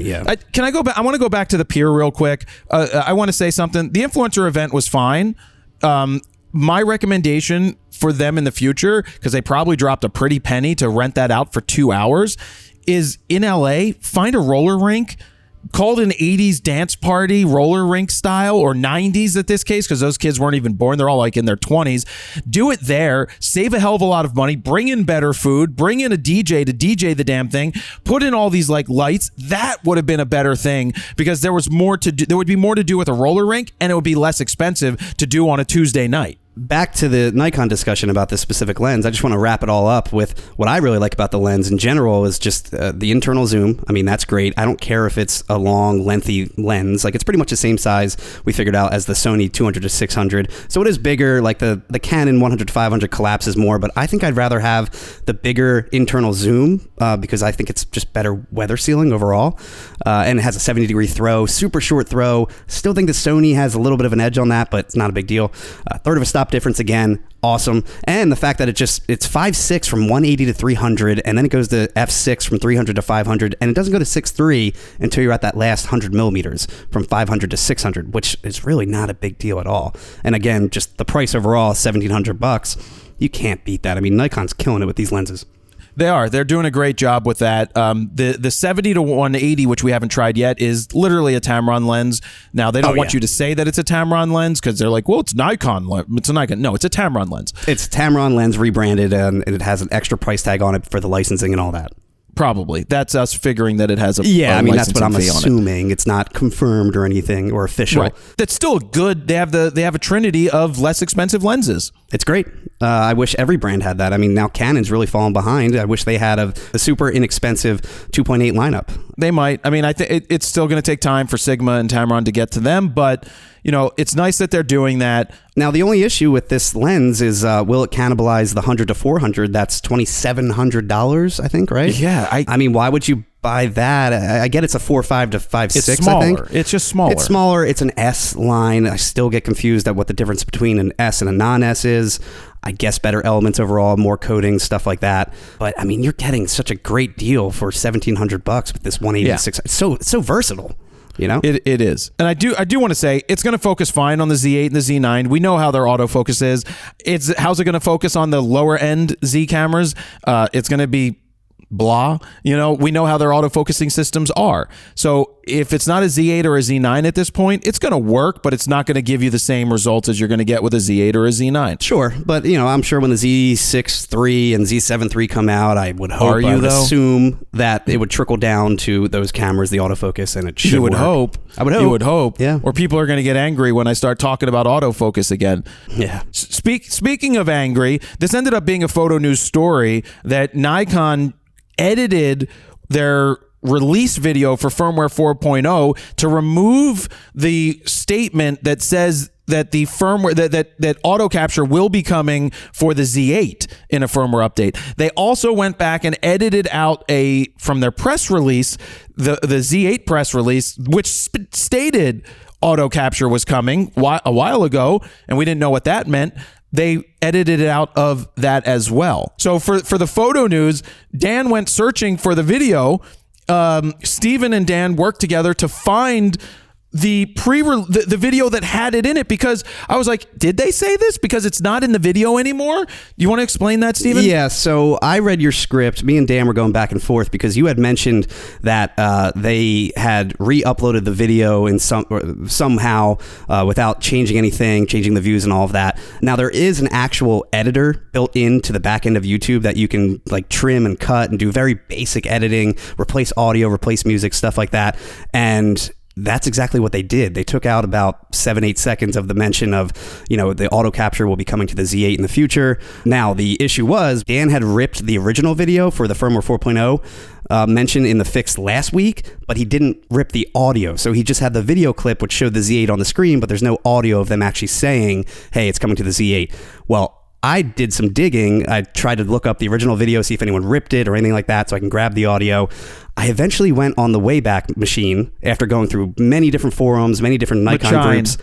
Can I go back? I want to go back to the pier real quick. I want to say something. The influencer event was fine. My recommendation for them in the future, because they probably dropped a pretty penny to rent that out for 2 hours, is in LA, find a roller rink called an 80s dance party roller rink style, or 90s at this case, because those kids weren't even born. They're all like in their 20s. Do it there. Save a hell of a lot of money. Bring in better food. Bring in a DJ to DJ the damn thing. Put in all these like lights. That would have been a better thing, because there was more to do. There would be more to do with a roller rink, and it would be less expensive to do on a Tuesday night. back to the Nikon discussion about this specific lens, I just want to wrap it all up with what I really like about the lens in general is just the internal zoom. I mean, that's great. I don't care if it's a long, lengthy lens. Like, it's pretty much the same size we figured out as the Sony 200 to 600. So it is bigger. Like the Canon 100 to 500 collapses more, but I think I'd rather have the bigger internal zoom because I think it's just better weather sealing overall. And it has a 70-degree throw, super short throw. Still think the Sony has a little bit of an edge on that, but it's not a big deal. Third of a stop difference again, awesome. And the fact that it's 5.6 from 180 to 300, and then it goes to f6 from 300 to 500, and it doesn't go to 6.3 until you're at that last 100 millimeters from 500 to 600, which is really not a big deal at all. And again, just the price overall, $1,700. You can't beat that. I mean, Nikon's killing it with these lenses. They are. They're doing a great job with that. The 70 to 180, which we haven't tried yet, is literally a Tamron lens. Now, they don't want you to say that it's a Tamron lens because they're like, well, it's Nikon. It's a Nikon. No, it's a Tamron lens. It's Tamron lens rebranded, and it has an extra price tag on it for the licensing and all that. Probably. That's us figuring that it has a I mean, that's what I'm assuming. It. It's not confirmed or anything or official. Right. That's still good. They have a trinity of less expensive lenses. It's great. I wish every brand had that. I mean, now Canon's really fallen behind. I wish they had a super inexpensive 2.8 lineup. They might. I mean, I think it's still going to take time for Sigma and Tamron to get to them, but it's nice that they're doing that. Now, the only issue with this lens is, will it cannibalize the 100 to 400? That's $2,700, I think, right? Yeah. I mean, why would you buy that? I get it's a 4.5 to 5.6, it's smaller. I think. It's just smaller. It's smaller. It's an S line. I still get confused at what the difference between an S and a non-S is. I guess better elements overall, more coating, stuff like that. But I mean, you're getting such a great deal for $1,700 with this 186. Yeah. It's so versatile. It is. And I do want to say it's going to focus fine on the Z8 and the Z9. We know how their autofocus is. How's it going to focus on the lower end Z cameras? It's going to be blah. We know how their autofocusing systems are. So if it's not a Z8 or a Z9 at this point, it's going to work, but it's not going to give you the same results as you're going to get with a Z8 or a Z9. Sure. But, I'm sure when the Z6 III and Z7 III come out, I would hope, I would assume that it would trickle down to those cameras, the autofocus, and it should You would work. hope. I would hope. You would hope. Yeah. Or people are going to get angry when I start talking about autofocus again. Yeah. Speaking of angry, this ended up being a photo news story that Nikon edited their release video for firmware 4.0 to remove the statement that says that the firmware that auto capture will be coming for the Z8 in a firmware update. They also went back and edited out from their press release, the Z8 press release, which stated auto capture was coming a while ago, and we didn't know what that meant. They edited it out of that as well. So for the photo news, Dan went searching for the video. Steven and Dan worked together to find the video that had it in it, because I was like, did they say this? Because it's not in the video anymore. You want to explain that, Steven? Yeah, so I read your script. Me and Dan were going back and forth because you had mentioned that they had re-uploaded the video in somehow without changing anything, changing the views and all of that. Now, there is an actual editor built into the back end of YouTube that you can like trim and cut and do very basic editing, replace audio, replace music, stuff like that. And that's exactly what they did. They took out about 7-8 seconds of the mention of, the auto capture will be coming to the Z8 in the future. Now, the issue was Dan had ripped the original video for the firmware 4.0 mentioned in the fix last week, but he didn't rip the audio. So he just had the video clip, which showed the Z8 on the screen, but there's no audio of them actually saying, hey, it's coming to the Z8. Well, I did some digging. I tried to look up the original video, see if anyone ripped it or anything like that so I can grab the audio. I eventually went on the Wayback Machine after going through many different forums, many different Nikon groups.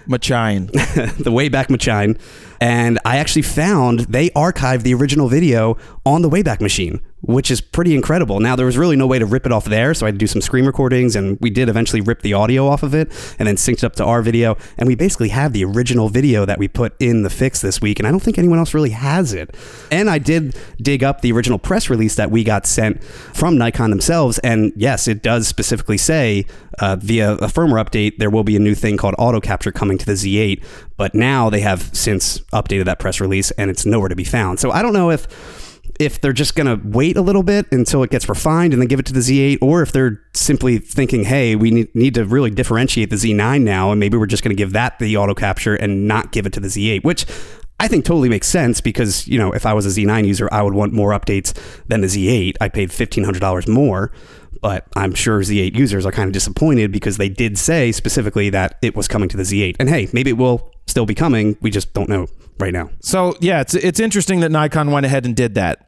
The Wayback Machine. And I actually found they archived the original video on the Wayback Machine, which is pretty incredible. Now, there was really no way to rip it off there, so I had to do some screen recordings, and we did eventually rip the audio off of it and then synced it up to our video. And we basically have the original video that we put in the fix this week, and I don't think anyone else really has it. And I did dig up the original press release that we got sent from Nikon themselves, and yes, it does specifically say via a firmware update, there will be a new thing called auto capture coming to the Z8, but now they have since updated that press release and it's nowhere to be found. So I don't know if they're just going to wait a little bit until it gets refined and then give it to the Z8, or if they're simply thinking, hey, we need to really differentiate the Z9 now, and maybe we're just going to give that the auto capture and not give it to the Z8, which I think totally makes sense because, you know, if I was a Z9 user, I would want more updates than the Z8. I paid $1,500 more, but I'm sure Z8 users are kind of disappointed because they did say specifically that it was coming to the Z8. And hey, maybe it will still be coming. We just don't know right now. So yeah, it's interesting that Nikon went ahead and did that,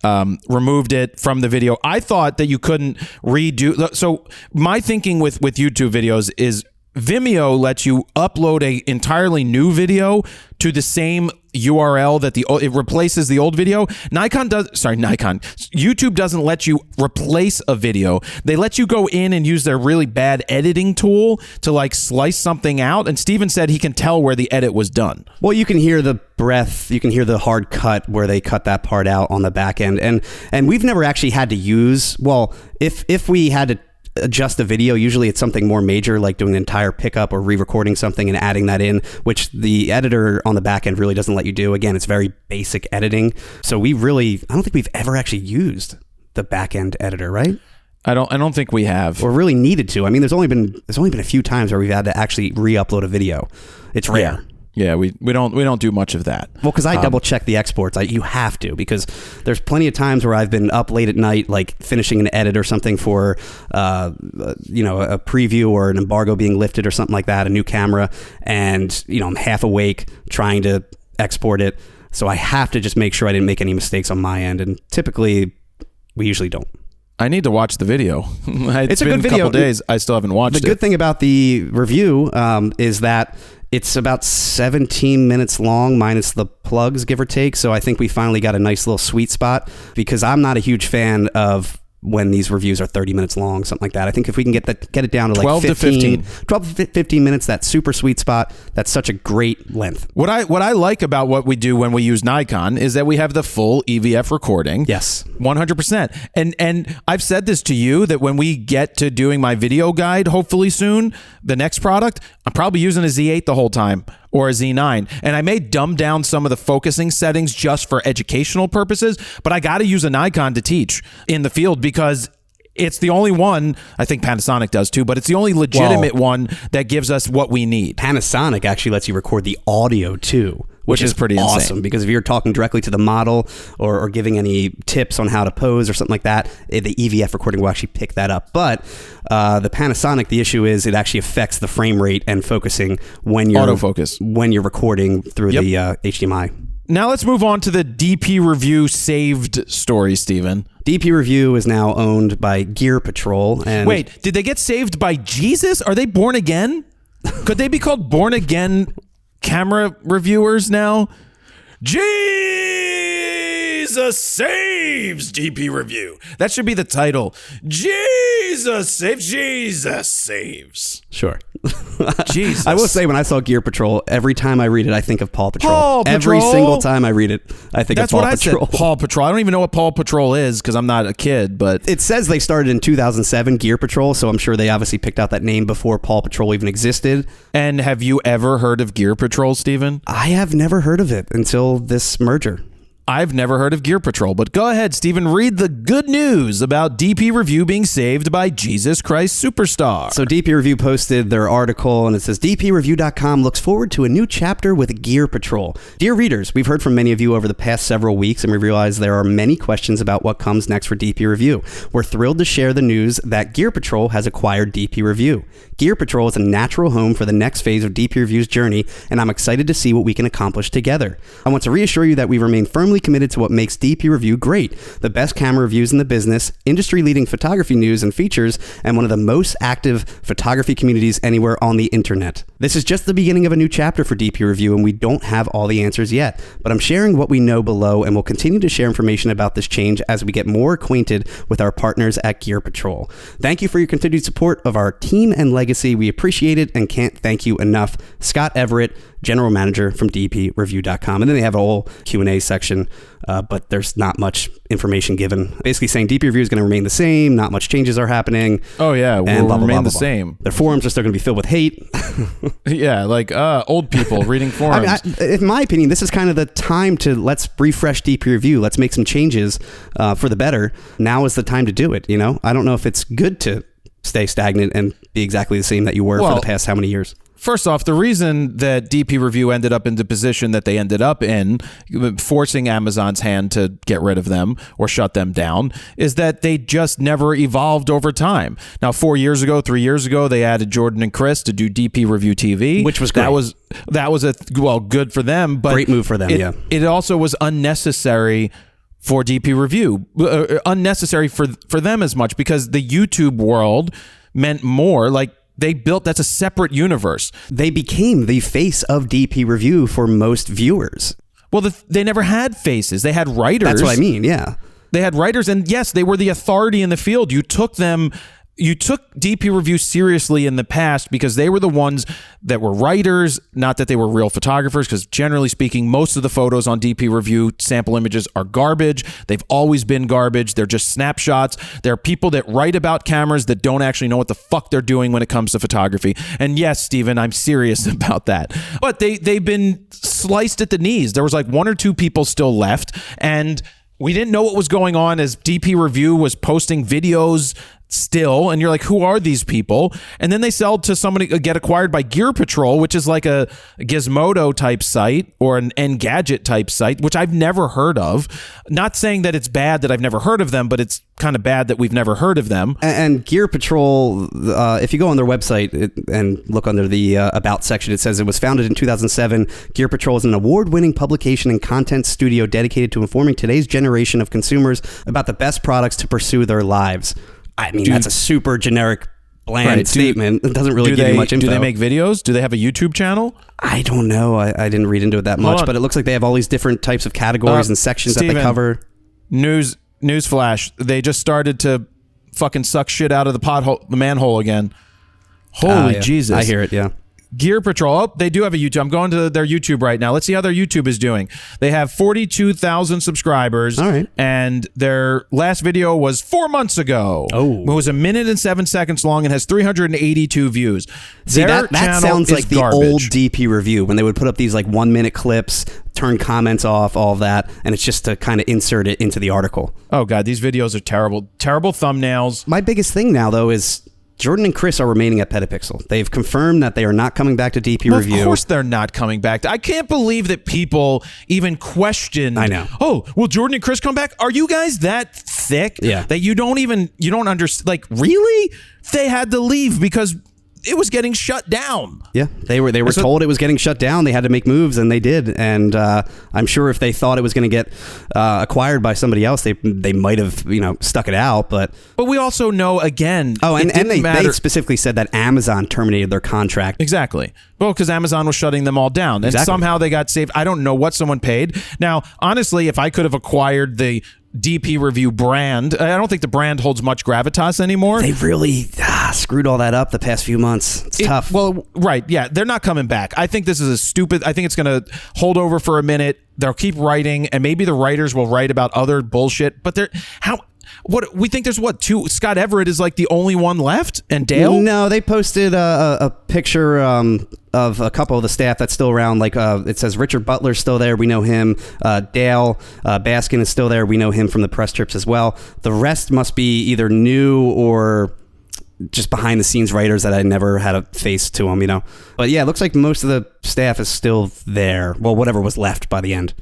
removed it from the video. I thought that you couldn't redo. So my thinking with YouTube videos is Vimeo lets you upload a entirely new video to the same URL that it replaces the old video. YouTube doesn't let you replace a video. They let you go in and use their really bad editing tool to like slice something out. And Steven said he can tell where the edit was done. Well, you can hear the breath, you can hear the hard cut where they cut that part out on the back end. And we've never actually had to use, well, if we had to adjust the video, usually it's something more major like doing an entire pickup or re-recording something and adding that in, which the editor on the back end really doesn't let you do. Again, it's very basic editing. So I don't think we've ever actually used the back end editor, right? I don't think we have. Or really needed to. I mean, there's only been a few times where we've had to actually re-upload a video. It's rare. Yeah, we don't do much of that. Well, because I double check the exports. You have to, because there's plenty of times where I've been up late at night, like finishing an edit or something for, a preview or an embargo being lifted or something like that, a new camera, and I'm half awake trying to export it. So I have to just make sure I didn't make any mistakes on my end, and typically we usually don't. I need to watch the video. It's been a good video. A couple days. I still haven't watched it. The good thing about the review is that it's about 17 minutes long, minus the plugs, give or take. So I think we finally got a nice little sweet spot, because I'm not a huge fan of when these reviews are 30 minutes long, something like that. I think if we can get it down to like 12 to 15 minutes, that super sweet spot, that's such a great length. What I like about what we do when we use Nikon is that we have the full EVF recording. Yes. 100%. And I've said this to you, that when we get to doing my video guide, hopefully soon, the next product, I'm probably using a Z8 the whole time, or a Z9. And I may dumb down some of the focusing settings just for educational purposes, but I got to use a Nikon to teach in the field, because it's the only one, I think Panasonic does too, but it's the only legitimate one that gives us what we need. Panasonic actually lets you record the audio too, which is pretty awesome, insane. Because if you're talking directly to the model or giving any tips on how to pose or something like that, the EVF recording will actually pick that up. But the Panasonic, the issue is it actually affects the frame rate and focusing when you're autofocus when you're recording through the HDMI. Now let's move on to the DP Review saved story, Steven. DP Review is now owned by Gear Patrol. And wait, did they get saved by Jesus? Are they born again? Could they be called born again camera reviewers now? Jesus saves DP Review. That should be the title. Jesus saves. Sure. Jesus. I will say, when I saw Gear Patrol, every time I read it, I think of Paw Patrol. Every single time I read it, I think of Paw Patrol. That's what I said, Paw Patrol. I don't even know what Paw Patrol is, because I'm not a kid, but it says they started in 2007, Gear Patrol, so I'm sure they obviously picked out that name before Paw Patrol even existed. And have you ever heard of Gear Patrol, Steven? I have never heard of it until this merger. I've never heard of Gear Patrol, but go ahead, Steven, read the good news about DP Review being saved by Jesus Christ Superstar. So DP Review posted their article, and it says, DPReview.com looks forward to a new chapter with Gear Patrol. Dear readers, we've heard from many of you over the past several weeks, and we realize there are many questions about what comes next for DP Review. We're thrilled to share the news that Gear Patrol has acquired DP Review. Gear Patrol is a natural home for the next phase of DP Review's journey, and I'm excited to see what we can accomplish together. I want to reassure you that we remain firmly committed to what makes DP Review great: the best camera reviews in the business, industry-leading photography news and features, and one of the most active photography communities anywhere on the internet. This is just the beginning of a new chapter for DP Review, and we don't have all the answers yet, but I'm sharing what we know below, and we'll continue to share information about this change as we get more acquainted with our partners at Gear Patrol. Thank you for your continued support of our team and legacy. We appreciate it and can't thank you enough. Scott Everett, General Manager from DPReview.com. And then they have a whole Q&A section, but there's not much information given. Basically saying DP Review is going to remain the same, not much changes are happening. Oh yeah, we'll remain the same. Their forums are still going to be filled with hate. Yeah, like old people reading forums. I mean, in my opinion, this is kind of the time to let's refresh DP Review. Let's make some changes for the better. Now is the time to do it. I don't know if it's good to stay stagnant and be exactly the same that you were for the past how many years. First off, the reason that DP Review ended up in the position that they ended up in, forcing Amazon's hand to get rid of them or shut them down, is that they just never evolved over time. Now, 3 years ago, they added Jordan and Chris to do DP Review TV, which was great. That was good for them, but great move for them. It also was unnecessary for DP Review, unnecessary for them as much, because the YouTube world meant more. Like, that's a separate universe. They became the face of DP Review for most viewers. Well, they never had faces. They had writers. That's what I mean, yeah. They had writers, and yes, they were the authority in the field. You took DP Review seriously in the past because they were the ones that were writers, not that they were real photographers, because generally speaking, most of the photos on DP Review sample images are garbage. They've always been garbage. They're just snapshots. There are people that write about cameras that don't actually know what the fuck they're doing when it comes to photography. And yes, Steven, I'm serious about that. But they've been sliced at the knees. There was like 1 or 2 people still left, and we didn't know what was going on as DP Review was posting videos still, and you're like, who are these people? And then they sell to somebody, get acquired by Gear Patrol, which is like a Gizmodo type site or an Engadget type site, which I've never heard of. Not saying that it's bad that I've never heard of them, but it's kind of bad that we've never heard of them. And Gear Patrol, if you go on their website and look under the About section, it says it was founded in 2007. Gear Patrol is an award-winning publication and content studio dedicated to informing today's generation of consumers about the best products to pursue their lives. I mean, that's a super generic, bland statement. It doesn't really give you much info. Do they make videos? Do they have a YouTube channel? I don't know. I didn't read into it that much, but it looks like they have all these different types of categories and sections that they cover. Newsflash. They just started to fucking suck shit out of the manhole again. Holy Jesus. I hear it, yeah. Gear Patrol. Oh, they do have a YouTube. I'm going to their YouTube right now. Let's see how their YouTube is doing. They have 42,000 subscribers. All right. And their last video was 4 months ago. Oh. It was 1 minute and 7 seconds long and has 382 views. See, that sounds like the old DP Review when they would put up these like 1 minute clips, turn comments off, all of that, and it's just to kind of insert it into the article. Oh, God. These videos are terrible. Terrible thumbnails. My biggest thing now, though, is Jordan and Chris are remaining at Petapixel. They've confirmed that they are not coming back to DP Review. Of course they're not coming back. I can't believe that people even questioned. I know. Oh, will Jordan and Chris come back? Are you guys that thick that you don't understand? Like, really? They had to leave because it was getting shut down. Yeah, they were told it was getting shut down. They had to make moves, and they did. And I'm sure if they thought it was going to get acquired by somebody else, they might have stuck it out. But we also know again. Oh, and they specifically said that Amazon terminated their contract. Exactly. Well, because Amazon was shutting them all down, and somehow they got saved. I don't know what someone paid. Now, honestly, if I could have acquired the DP Review brand, I don't think the brand holds much gravitas anymore. They really screwed all that up the past few months. It's tough. Well, right. Yeah. They're not coming back. I think this is I think it's going to hold over for a minute. They'll keep writing, and maybe the writers will write about other bullshit, but what we think there's two. Scott Everett is like the only one left, and Dale. No, they posted a picture of a couple of the staff that's still around. Like it says Richard Butler's still there. We know him. Dale Baskin is still there. We know him from the press trips as well. The rest must be either new or just behind the scenes writers that I never had a face to them. But yeah, it looks like most of the staff is still there. Well, whatever was left by the end.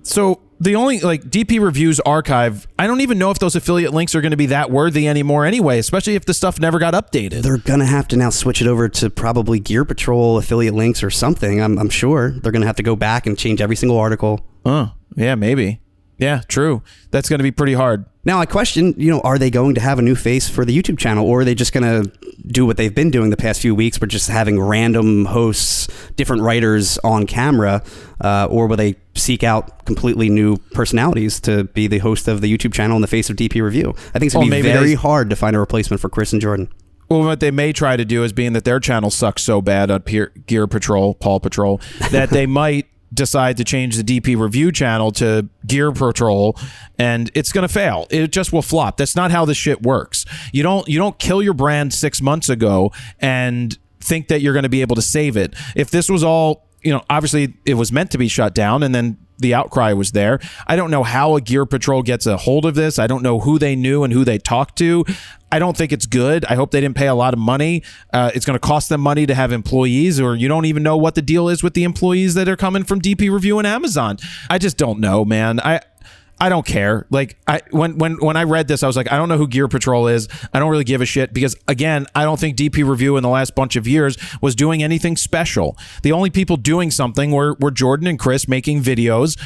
So the only DP Review's archive, I don't even know if those affiliate links are going to be that worthy anymore anyway, especially if the stuff never got updated. They're going to have to now switch it over to probably Gear Patrol affiliate links or something. I'm sure they're going to have to go back and change every single article. Oh, yeah, maybe. Yeah, true. That's going to be pretty hard. Now, I question, are they going to have a new face for the YouTube channel, or are they just going to do what they've been doing the past few weeks, but just having random hosts, different writers on camera, or will they seek out completely new personalities to be the host of the YouTube channel and the face of DP Review? I think it's going to be very hard to find a replacement for Chris and Jordan. Well, what they may try to do is, being that their channel sucks so bad on Gear Patrol, Paw Patrol, that they might decide to change the DP Review channel to Gear Patrol, and it's going to fail. It just will flop. That's not how this shit works. You don't kill your brand 6 months ago and think that you're going to be able to save it. If this was all, obviously it was meant to be shut down, and then the outcry was there. I don't know how a Gear Patrol gets a hold of this. I don't know who they knew and who they talked to. I don't think it's good. I hope they didn't pay a lot of money. It's going to cost them money to have employees, or you don't even know what the deal is with the employees that are coming from DP Review and Amazon. I just don't know, man. I don't care. Like when I read this, I was like, I don't know who Gear Patrol is. I don't really give a shit because, again, I don't think DP Review in the last bunch of years was doing anything special. The only people doing something were Jordan and Chris making videos.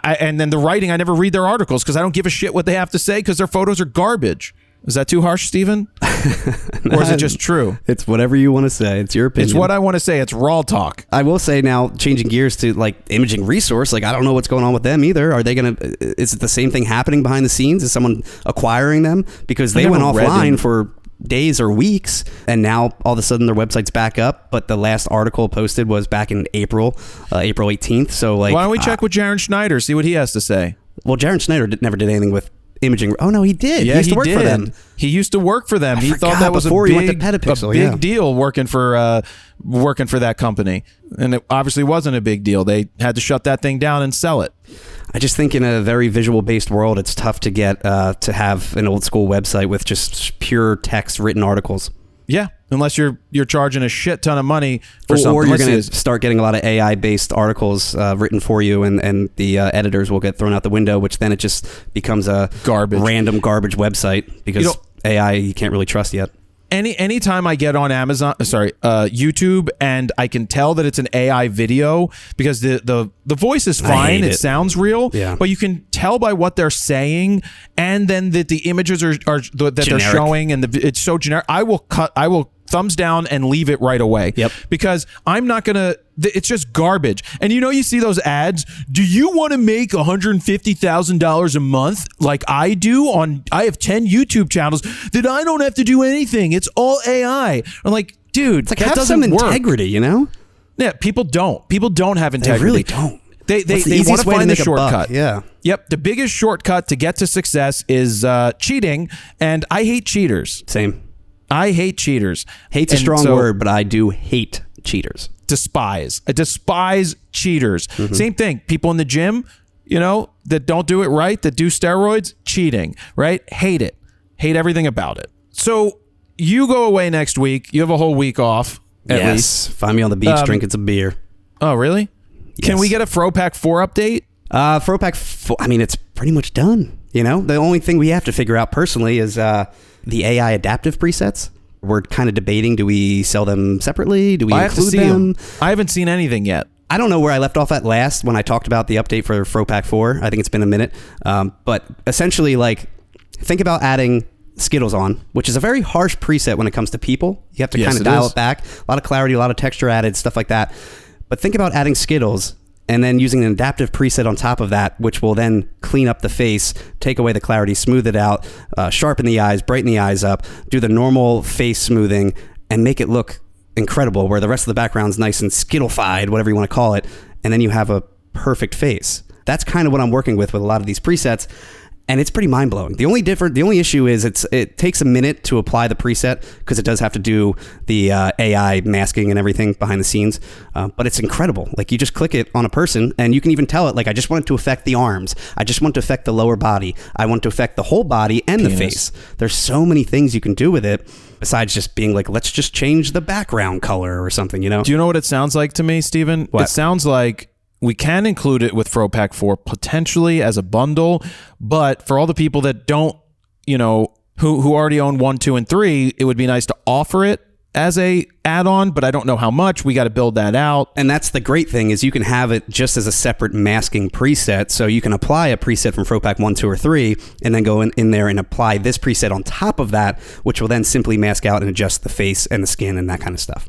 And then the writing, I never read their articles because I don't give a shit what they have to say because their photos are garbage. Is that too harsh, Steven? Or is it just true? It's whatever you want to say. It's your opinion. It's what I want to say. It's RAWtalk. I will say now, changing gears to like Imaging Resource, like I don't know what's going on with them either. Are they going to, is it the same thing happening behind the scenes? Is someone acquiring them? Because they went offline for days or weeks, and now all of a sudden their website's back up, but the last article posted was back in April 18th. So like, why don't we check with Jaron Schneider, see what he has to say? Well, Jaron Schneider never did anything with Imaging. Oh no, he did. Yeah, he used to work for them. He used to work for them. He thought that was before a he went to big Petapixel, deal working for that company, and it obviously wasn't a big deal. They had to shut that thing down and sell it. I just think in a very visual based world, it's tough to get to have an old school website with just pure text written articles. Yeah, unless you're charging a shit ton of money for something. Or you're going to start getting a lot of AI based articles written for you, and the editors will get thrown out the window, which then it just becomes a random garbage website because AI you can't really trust yet. Anytime I get on YouTube, and I can tell that it's an AI video because the voice is fine, it sounds real, but you can tell by what they're saying, and then that the images are that they're showing, and it's so generic. I will thumbs down and leave it right away. Yep. Because I'm not gonna. It's just garbage. And you see those ads. Do you want to make $150,000 a month like I do? I have 10 YouTube channels that I don't have to do anything. It's all AI. I'm like, dude, it's like, that have doesn't some work. integrity, Yeah, people don't. People don't have integrity. They really don't. They want to find the shortcut. Yeah. Yep. The biggest shortcut to get to success is cheating, and I hate cheaters. Same. I hate cheaters. Hate's a strong word, but I do hate cheaters. Despise. I despise cheaters. Mm-hmm. Same thing. People in the gym, that don't do it right, that do steroids, cheating, right? Hate it. Hate everything about it. So you go away next week. You have a whole week off, at least. Find me on the beach drinking some beer. Oh, really? Yes. Can we get a FroPack 4 update? FroPack 4, it's pretty much done. The only thing we have to figure out personally is the AI adaptive presets. We're kind of debating, do we sell them separately? Do we include them? I haven't seen anything yet. I don't know where I left off at last when I talked about the update for FroPack 4. I think it's been a minute. But essentially, think about adding Skittles on, which is a very harsh preset when it comes to people. You have to kind of dial it back. A lot of clarity, a lot of texture added, stuff like that. But think about adding Skittles and then using an adaptive preset on top of that, which will then clean up the face, take away the clarity, smooth it out, sharpen the eyes, brighten the eyes up, do the normal face smoothing, and make it look incredible, where the rest of the background's nice and Skittle-fied, whatever you want to call it, and then you have a perfect face. That's kind of what I'm working with a lot of these presets, and it's pretty mind-blowing. The only issue is it takes a minute to apply the preset because it does have to do the AI masking and everything behind the scenes, but it's incredible. You just click it on a person and you can even tell it, I just want it to affect the arms. I just want to affect the lower body. I want to affect the whole body and the face. There's so many things you can do with it besides just being let's just change the background color or something, Do you know what it sounds like to me, Steven? What? It sounds like we can include it with FroPack 4 potentially as a bundle, but for all the people that don't, who already own 1, 2, and 3, it would be nice to offer it as a add-on, but I don't know how much. We got to build that out. And that's the great thing is you can have it just as a separate masking preset. So you can apply a preset from FroPack 1, 2, or 3, and then go in there and apply this preset on top of that, which will then simply mask out and adjust the face and the skin and that kind of stuff.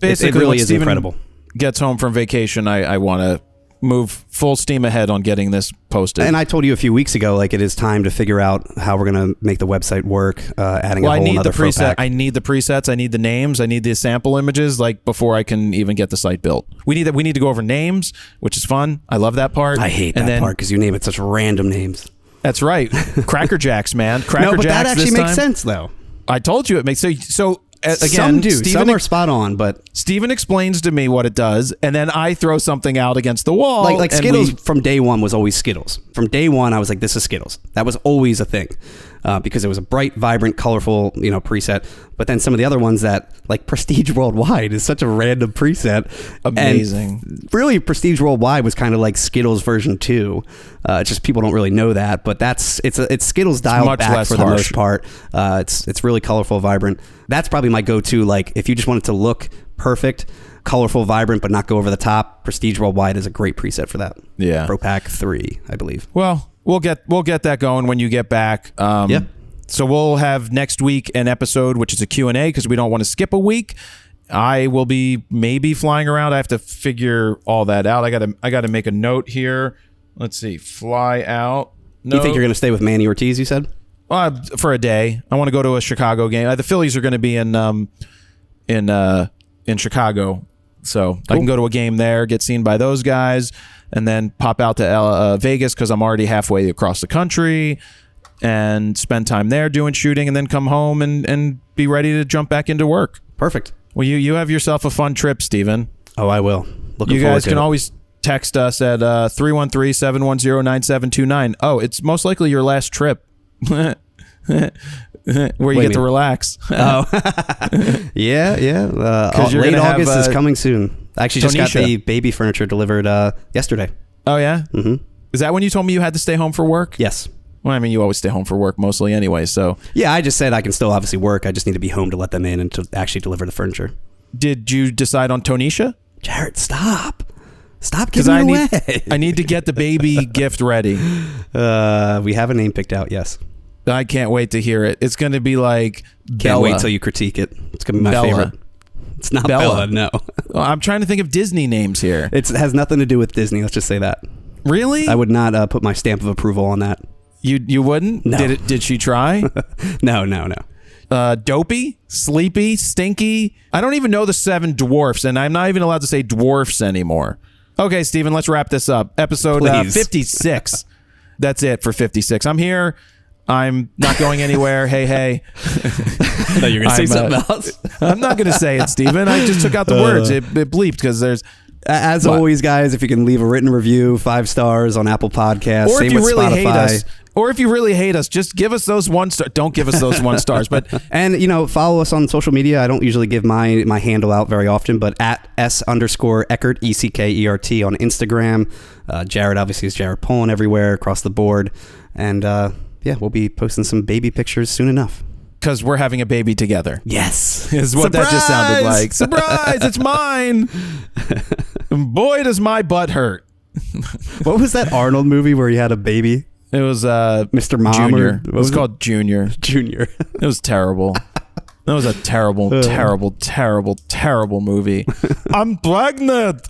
Basically, it really is incredible. Gets home from vacation, I want to move full steam ahead on getting this posted. And I told you a few weeks ago, it is time to figure out how we're going to make the website work, adding a whole other preset. FroPack. I need the presets. I need the names. I need the sample images, before I can even get the site built. We need to go over names, which is fun. I love that part. I hate that part because you name it such random names. That's right. Cracker Jacks, man. Cracker no, but Jacks that actually makes sense, though. I told you it makes sense. So again, some do. Some are spot on, but Steven explains to me what it does, and then I throw something out against the wall. Like Skittles from day one was always Skittles. From day one, I was like, this is Skittles. That was always a thing. because it was a bright, vibrant, colorful, preset. But then some of the other ones that, like Prestige Worldwide is such a random preset. Amazing. And really, Prestige Worldwide was kind of like Skittles version 2. Just people don't really know that, but it's Skittles dialed back for the most part. It's really colorful, vibrant. That's probably my go-to. Like if you just want it to look perfect, colorful, vibrant, but not go over the top, Prestige Worldwide is a great preset for that. Yeah. FroPack 3, I believe. Well, we'll get that going when you get back. Yeah. So we'll have next week an episode, which is a Q&A because we don't want to skip a week. I will be maybe flying around. I have to figure all that out. I got to make a note here. Let's see. Fly out. No. You think you're going to stay with Manny Ortiz, you said? For a day. I want to go to a Chicago game. The Phillies are going to be in Chicago. So cool. I can go to a game there, get seen by those guys, and then pop out to Vegas because I'm already halfway across the country and spend time there doing shooting, and then come home and be ready to jump back into work. Perfect. Well, you have yourself a fun trip, Steven. Oh, I will. You guys can always text us at 313-710-9729. Oh, it's most likely your last trip. Where you get to relax. Oh, yeah. Late August is coming soon. I actually just got the baby furniture delivered yesterday. Oh, yeah? Mm-hmm. Is that when you told me you had to stay home for work? Yes. Well, I mean, you always stay home for work mostly anyway, so... Yeah, I just said I can still obviously work. I just need to be home to let them in and to actually deliver the furniture. Did you decide on Tonisha? Jared, stop. Stop giving it away. I need to get the baby gift ready. We have a name picked out, yes. I can't wait to hear it. It's going to be like Can't Bella. wait till you critique it. It's going to be my favorite. It's not Bella, no. Well, I'm trying to think of Disney names here. It has nothing to do with Disney. Let's just say that. Really? I would not put my stamp of approval on that. You wouldn't? No. Did she try? No. Dopey, sleepy, stinky. I don't even know the 7 dwarfs, and I'm not even allowed to say dwarfs anymore. Okay, Steven, let's wrap this up. Episode 56. That's it for 56. I'm here. I'm not going anywhere. Hey. I thought you were going to say something else. I'm not going to say it, Steven. I just took out the words. It bleeped because there's... As always, guys, if you can leave a written review, 5 stars on Apple Podcasts. Or same if you with really Spotify. hate us. Or if you really hate us, just give us those 1 star. Don't give us those 1 stars. But and follow us on social media. I don't usually give my handle out very often, but at @S_Eckert ECKERT on Instagram. Jared obviously is Jared Polin everywhere across the board, and we'll be posting some baby pictures soon enough. Because we're having a baby together. Yes, is what that just sounded like. Surprise! It's mine. Boy, does my butt hurt. What was that Arnold movie where he had a baby? It was Mr. Mom. Junior. It was called Junior. Junior. It was terrible. That was a terrible movie. I'm pregnant.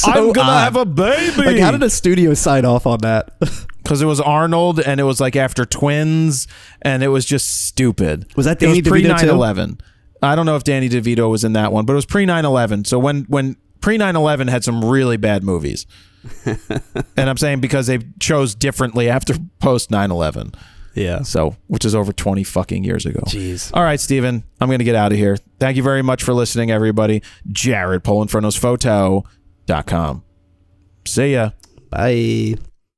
I'm gonna have a baby. Like, how did a studio sign off on that? Because it was Arnold, and it was like after twins, and it was just stupid. Was that Danny DeVito pre 9/11? I don't know if Danny DeVito was in that one, but it was pre 9/11. So when pre 9/11 had some really bad movies. And I'm saying because they chose differently after post 9/11. Yeah. So, which is over 20 fucking years ago. Jeez. All right, Steven, I'm going to get out of here. Thank you very much for listening, everybody. Jared Polin, FroPhoto.com. See ya. Bye.